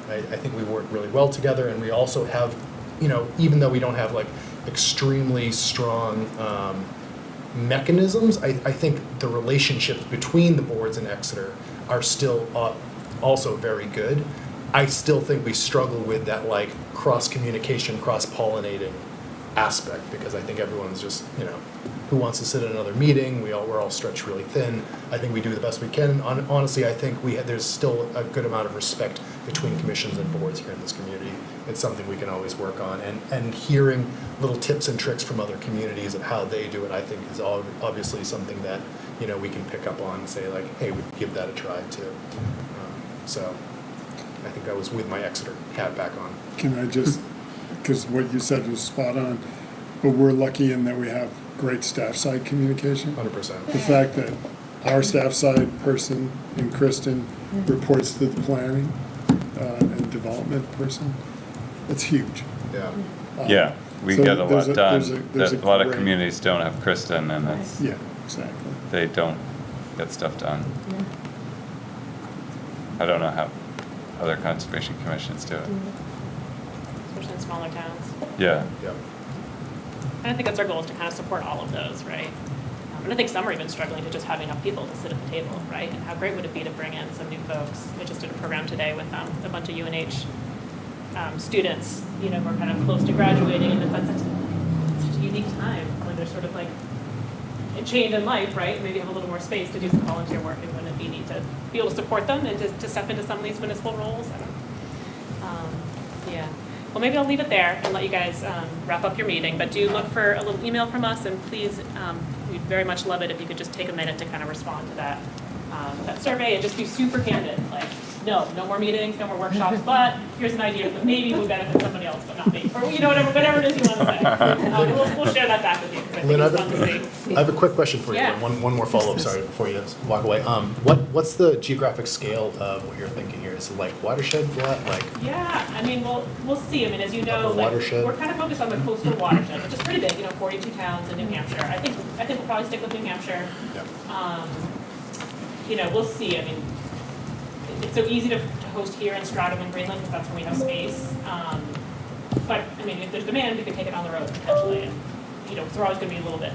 I think we work really well together, and we also have, even though we don't have like extremely strong mechanisms, I think the relationships between the boards in Exeter are still also very good. I still think we struggle with that like cross-communication, cross-pollinating aspect, because I think everyone's just, who wants to sit in another meeting? We're all stretched really thin. I think we do the best we can. Honestly, I think there's still a good amount of respect between commissions and boards here in this community. It's something we can always work on. And hearing little tips and tricks from other communities of how they do it, I think is obviously something that, we can pick up on and say like, hey, we give that a try too. So I think I was with my Exeter hat back on. Can I just, because what you said was spot on, but we're lucky in that we have great staff side communication. 100%. The fact that our staff side person in Kristen reports to the planning and development person, that's huge. Yeah. Yeah, we so get a lot done. there's A lot of great- communities don't have Kristen, and that's, Yeah, exactly. they don't get stuff done. I don't know how other conservation commissions do it. Especially in smaller towns. Yeah. Yeah. And I think that's our goal, is to kind of support all of those, right? And I think some are even struggling to just have enough people to sit at the table, right? And how great would it be to bring in some new folks? I just did a program today with a bunch of UNH students, you know, who are kind of close to graduating, and it's such a unique time when there's sort of like a change in life, right? Maybe have a little more space to do some volunteer work, and wouldn't it be neat to be able to support them and to step into some of these municipal roles? I don't know. Yeah. Well, maybe I'll leave it there and let you guys wrap up your meeting, but do look for a little email from us, and please, we'd very much love it if you could just take a minute to kind of respond to that survey and just be super candid, like, no more meetings, no more workshops, but here's an idea that maybe would benefit somebody else, but not me, or, you know, whatever it is you want to say. We'll share that back with you, 'cause I think Lynn, it's fun to see. I have a quick question for you. Yeah. One more follow-up, sorry, before you walk away. What's the geographic scale of what you're thinking here? Is it like watershed, like? Yeah, I mean, we'll see. I mean, as you know, Upper like, watershed? we're kind of focused on the coastal watershed, which is pretty big, you know, 42 towns in New Hampshire. I think we'll probably stick with New Hampshire. Yeah. You know, we'll see. I mean, it's so easy to host here in Stratham and Greenland because that's where we have space. But, I mean, if there's demand, we could take it on the road potentially. And, you know, so we're always going to be a little bit,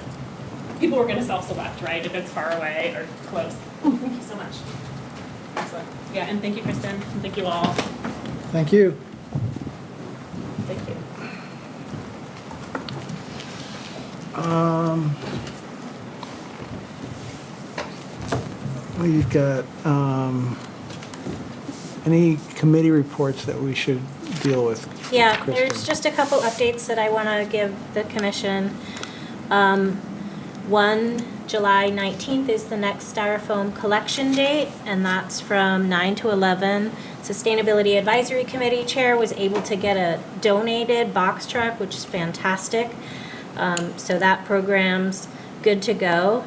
people are going to self-select, right, if it's far away or close. Oh, thank you so much. Excellent. Yeah, and thank you, Kristen, and thank you all. Thank you. Thank you. We've got any committee reports that we should deal with? Yeah, Kristen? there's just a couple updates that I want to give the commission. One, July 19th is the next styrofoam collection date, and that's from 9 to 11. Sustainability Advisory Committee Chair was able to get a donated box truck, which is fantastic. So that program's good to go.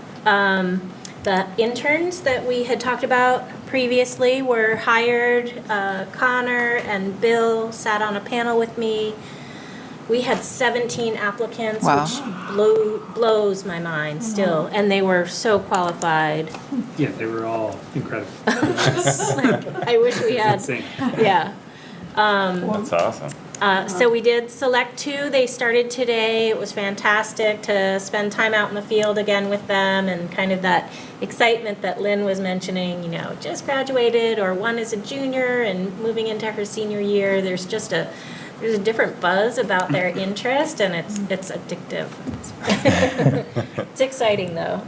The interns that we had talked about previously were hired. Connor and Bill sat on a panel with me. We had 17 applicants, Wow. which blows my mind still, and they were so qualified. Yeah, they were all incredible. I wish we had. Insane. Yeah. That's awesome. So we did select 2. They started today. It was fantastic to spend time out in the field again with them, and kind of that excitement that Lynn was mentioning, you know, just graduated, or one is a junior and moving into her senior year. There's a different buzz about their interest, and it's addictive. It's exciting though.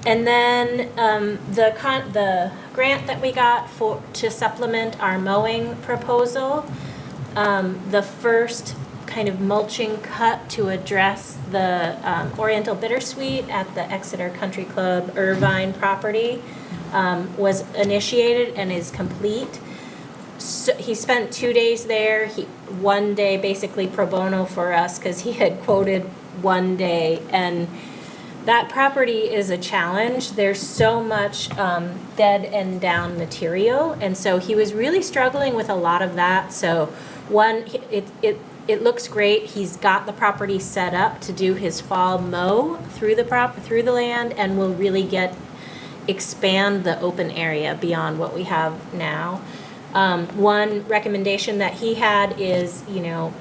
And then the grant that we got to supplement our mowing proposal, the first kind of mulching cut to address the Oriental Bittersweet at the Exeter Country Club Irvine property was initiated and is complete. So he spent 2 days there. One day basically pro bono for us because he had quoted 1 day, and that property is a challenge. There's so much dead and down material, and so he was really struggling with a lot of that. So it looks great. He's got the property set up to do his fall mow through the land, and will really expand the open area beyond what we have now. One recommendation that he had is, you know,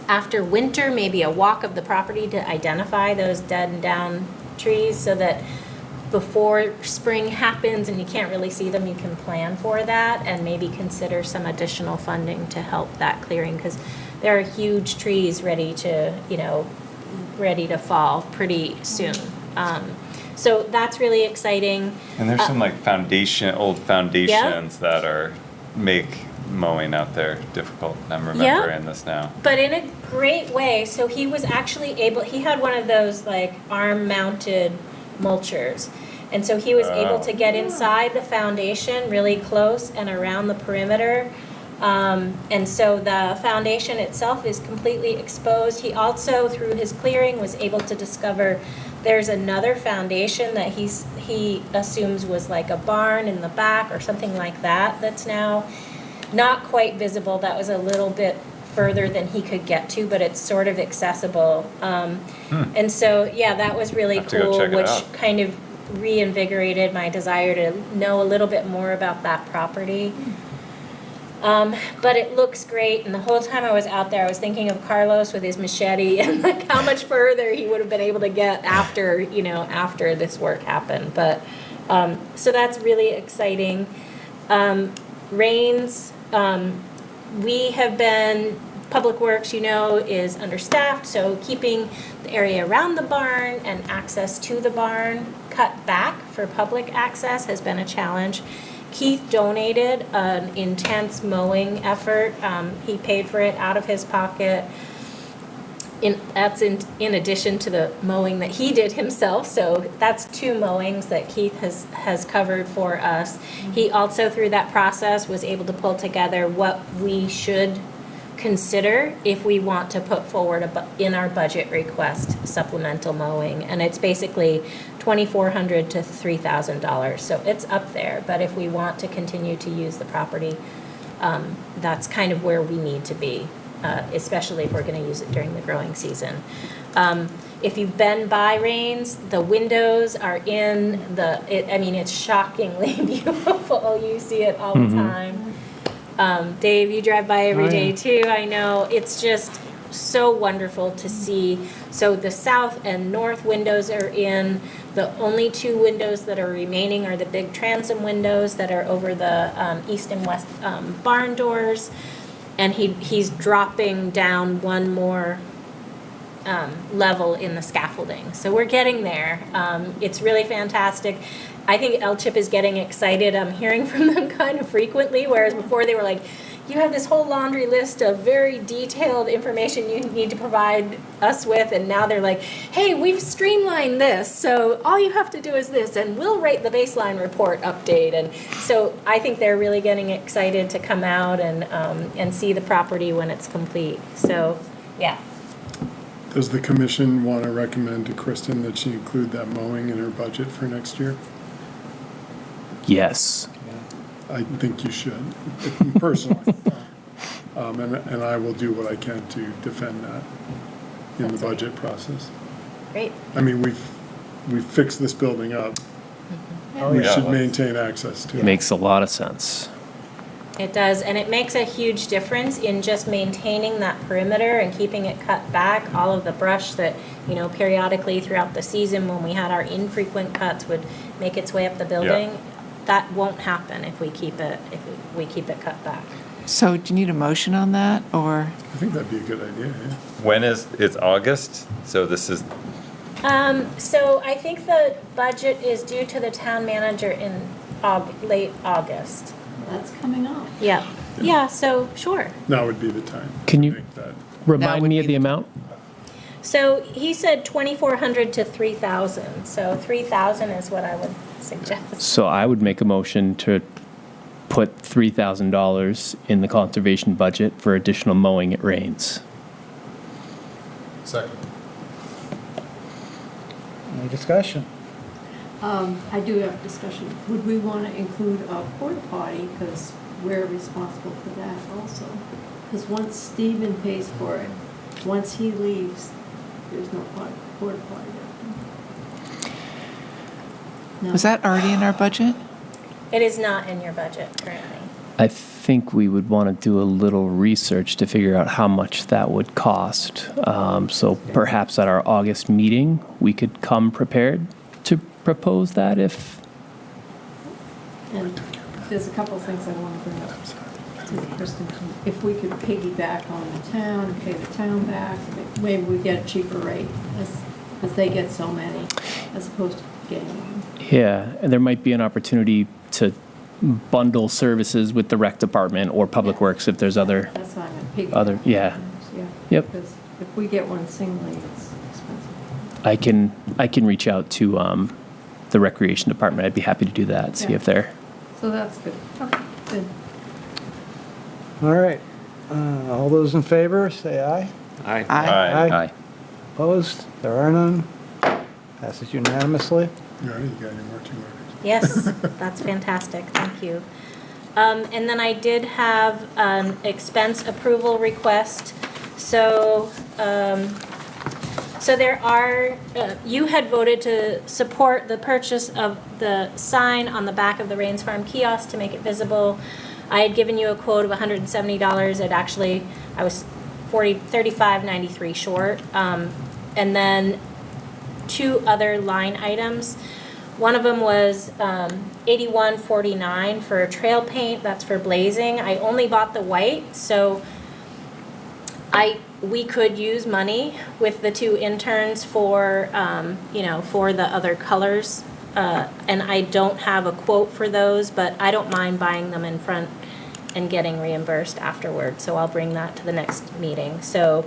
after winter, maybe a walk of the property to identify those dead and down trees, so that before spring happens and you can't really see them, you can plan for that and maybe consider some additional funding to help that clearing, because there are huge trees ready to fall pretty soon. So that's really exciting. And there's some like old foundations that make mowing out there difficult. I'm remembering this now. But in a great way. So he was actually he had one of those like arm-mounted mulchers. And so he was able to get inside the foundation really close and around the perimeter. And so the foundation itself is completely exposed. He also, through his clearing, was able to discover there's another foundation that he assumes was like a barn in the back or something like that, that's now not quite visible. That was a little bit further than he could get to, but it's sort of accessible. And so, yeah, that was really cool, which kind of reinvigorated my desire to know a little bit more about that property. But it looks great, and the whole time I was out there, I was thinking of Carlos with his machete and like how much further he would have been able to get after, after this work happened. But, so that's really exciting. Rains, we have been, Public Works, is understaffed, so keeping the area around the barn and access to the barn cut back for public access has been a challenge. Keith donated an intense mowing effort. He paid for it out of his pocket. That's in addition to the mowing that he did himself. So that's 2 mowings that Keith has covered for us. He also, through that process, was able to pull together what we should consider if we want to put forward in our budget request supplemental mowing, and it's basically $2,400 to $3,000, so it's up there. But if we want to continue to use the property, that's kind of where we need to be, especially if we're going to use it during the growing season. If you've been by Rains, the windows are in it's shockingly beautiful. You see it all the time. Dave, you drive by every day too, I know. It's just so wonderful to see. So the south and north windows are in. The only 2 windows that are remaining are the big transom windows that are over the east and west barn doors. And he's dropping down one more level in the scaffolding. So we're getting there. It's really fantastic. I think LCHIP is getting excited. I'm hearing from them kind of frequently, whereas before they were like, you have this whole laundry list of very detailed information you need to provide us with, and now they're like, hey, we've streamlined this, so all you have to do is this, and we'll write the baseline report update. And so I think they're really getting excited to come out and see the property when it's complete. So, yeah. Does the commission want to recommend to Kristen that she include that mowing in her budget for next year? Yes. I think you should, personally. And I will do what I can to defend that in the budget process. Great. I mean, we've fixed this building up. Mm-hmm. We should maintain access to it. Makes a lot of sense. It does, and it makes a huge difference in just maintaining that perimeter and keeping it cut back. All of the brush that, periodically throughout the season when we had our infrequent cuts would make its way up the building. Yeah. That won't happen if we keep it cut back. So do you need a motion on that, or? I think that'd be a good idea, yeah. When it's August, so this is. So I think the budget is due to the town manager in late August. That's coming up. Yeah. Yeah, so sure. Now would be the time. Can you make that. remind me of the amount? So he said 2,400 to 3,000. So 3,000 is what I would suggest. So I would make a motion to put $3,000 in the conservation budget for additional mowing at Rains. Second. Any discussion? I do have discussion. Would we want to include a porta potty, because we're responsible for that also? Because once Stephen pays for it, once he leaves, there's no porta potty. No. Was that already in our budget? It is not in your budget currently. I think we would want to do a little research to figure out how much that would cost. So perhaps at our August meeting, we could come prepared to propose that if... And there's a couple of things I want to bring up to Kristen. If we could piggyback on the town and pay the town back, maybe we get a cheaper rate, because they get so many, as opposed to getting one. Yeah, and there might be an opportunity to bundle services with the rec department or Public Works if there's other... That's why I'm piggyback. Other, yeah. Yeah. Yep. Because if we get one singly, it's expensive. I can reach out to the recreation department. I'd be happy to do that. See Yeah. if they're... So that's good. Okay, good. All right. All those in favor, say aye. Aye. Aye. Opposed? There are none. Passes unanimously. All right, you got your marching orders. Yes, that's fantastic. Thank you. And then I did have an expense approval request. So, so there are, you had voted to support the purchase of the sign on the back of the Rains Farm kiosk to make it visible. I had given you a quote of $170. I was $35.93 short. And then 2 other line items. One of them was $81.49 for trail paint. That's for blazing. I only bought the white, so we could use money with the 2 interns for for the other colors. And I don't have a quote for those, but I don't mind buying them in front and getting reimbursed afterward. So I'll bring that to the next meeting. So.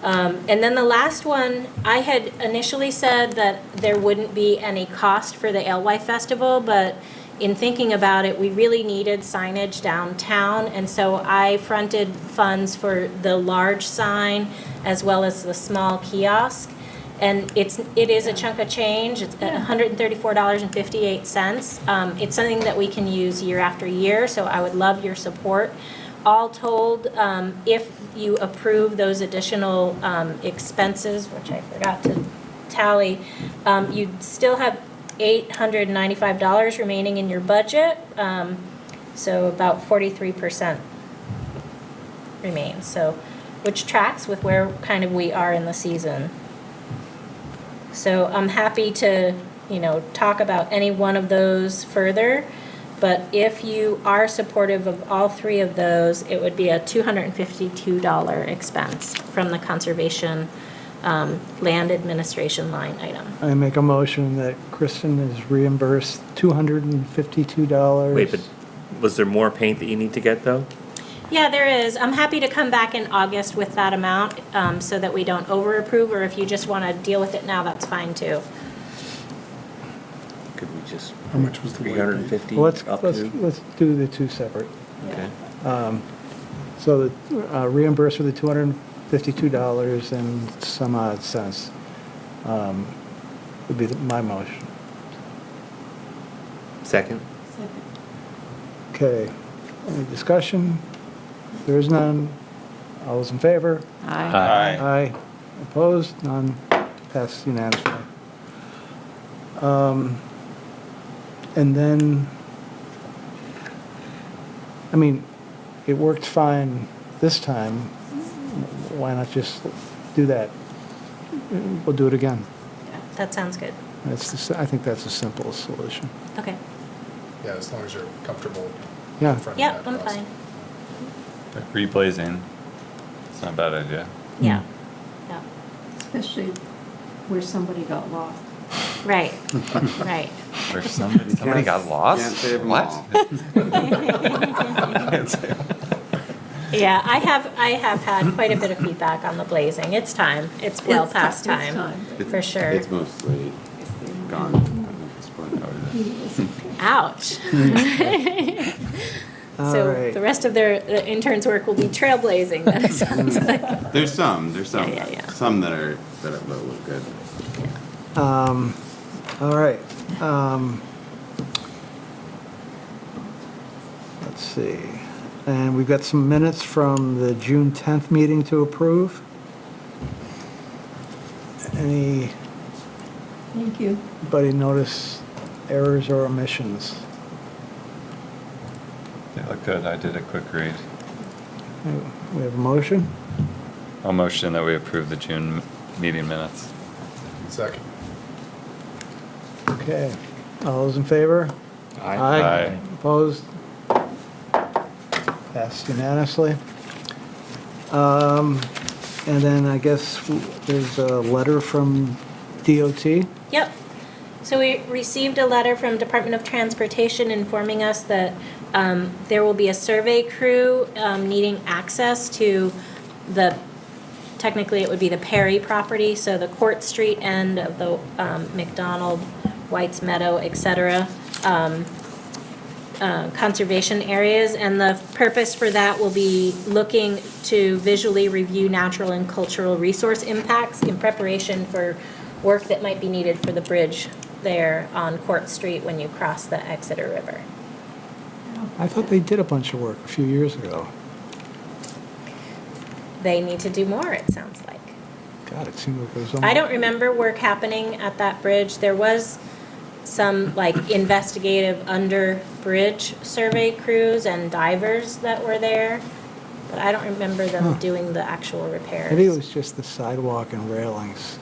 And then the last one, I had initially said that there wouldn't be any cost for the Alewife Festival, but in thinking about it, we really needed signage downtown, and so I fronted funds for the large sign as well as the small kiosk. And it is a chunk of change. It's $134.58. It's something that we can use year after year, so I would love your support. All told, if you approve those additional expenses, which I forgot to tally, you'd still have $895 remaining in your budget, so about 43% remains, so which tracks with where kind of we are in the season. So I'm happy to, talk about any one of those further. But if you are supportive of all 3 of those, it would be a $252 expense from the conservation land administration line item. I make a motion that Kristen is reimbursed $252. Wait, but was there more paint that you need to get, though? Yeah, there is. I'm happy to come back in August with that amount so that we don't over-approve, or if you just want to deal with it now, that's fine too. Could we just? How much was the white paint? 350 Well, up to? let's do the 2 separate. Okay. So the reimburse for the $252 and some odd cents would be my motion. Second? Okay, any discussion? There is none. All those in favor? Aye. Aye. Opposed? None. Passed unanimously. And then, it worked fine this time. Why not just do that? We'll do it again. That sounds good. I think that's the simplest solution. Okay. Yeah, as long as you're comfortable. Yeah. fronting Yep, that I'm cost. fine. Reblazing. It's not a bad idea. Yeah. Yeah. Especially where somebody got lost. Right. Right. Or somebody got lost? Can't save 'em What? all. Can't save 'em. Yeah, I have had quite a bit of feedback on the blazing. It's time. It's well past time, for sure. It's mostly gone at this point. Ouch. All So right. the rest of their interns' work will be trailblazing, then it sounds like. There's some Yeah. some that look good. All right. Let's see. And we've got some minutes from the June 10th meeting to approve. Anybody Thank you. notice errors or omissions? They look good. I did a quick read. We have a motion? I'll motion that we approve the June meeting minutes. Second. Okay. All those in favor? Aye. Opposed? Passed unanimously. And then I guess there's a letter from DOT. Yep. So we received a letter from Department of Transportation informing us that there will be a survey crew needing access to technically it would be the Perry property, so the Court Street end of the McDonald, White's Meadow, etc. Conservation areas, and the purpose for that will be looking to visually review natural and cultural resource impacts in preparation for work that might be needed for the bridge there on Court Street when you cross the Exeter River. I thought they did a bunch of work a few years ago. They need to do more, it sounds like. God, it seemed like there was I don't remember work happening at that bridge. There was some like investigative under bridge survey crews and divers that were there, but I don't remember them doing the actual repairs. Maybe it was just the sidewalk and railings.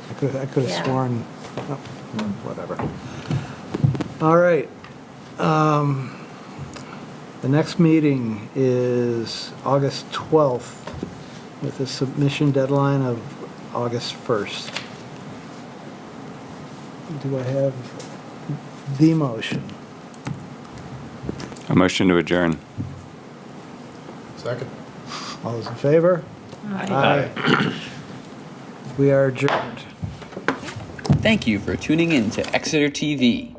I could have Yeah. sworn, oh, whatever. All right. The next meeting is August 12th with a submission deadline of August 1st. Do I have the motion? A motion to adjourn. Second. All those in favor? Aye. We are adjourned. Thank you for tuning in to Exeter TV.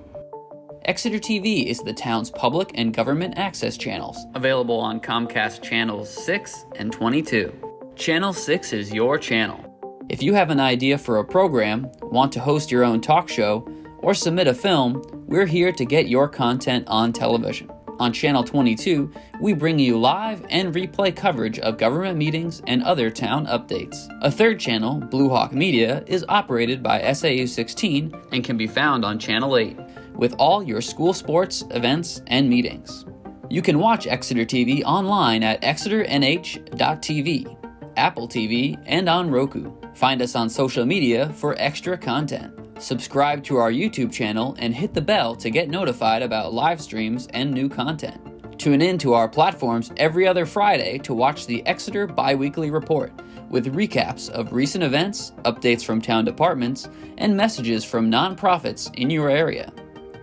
Exeter TV is the town's public and government access channels, available on Comcast channels 6 and 22. Channel 6 is your channel. If you have an idea for a program, want to host your own talk show, or submit a film, we're here to get your content on television. On Channel 22, we bring you live and replay coverage of government meetings and other town updates. A third channel, Blue Hawk Media, is operated by SAU 16 and can be found on Channel 8, with all your school sports, events, and meetings. You can watch Exeter TV online at exeternh.tv, Apple TV, and on Roku. Find us on social media for extra content. Subscribe to our YouTube channel and hit the bell to get notified about live streams and new content. Tune in to our platforms every other Friday to watch the Exeter Biweekly Report, with recaps of recent events, updates from town departments, and messages from nonprofits in your area.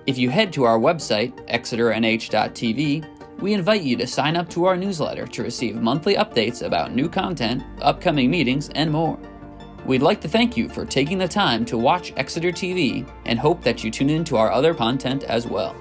If you head to our website, exeternh.tv, we invite you to sign up to our newsletter to receive monthly updates about new content, upcoming meetings, and more. We'd like to thank you for taking the time to watch Exeter TV and hope that you tune in to our other content as well.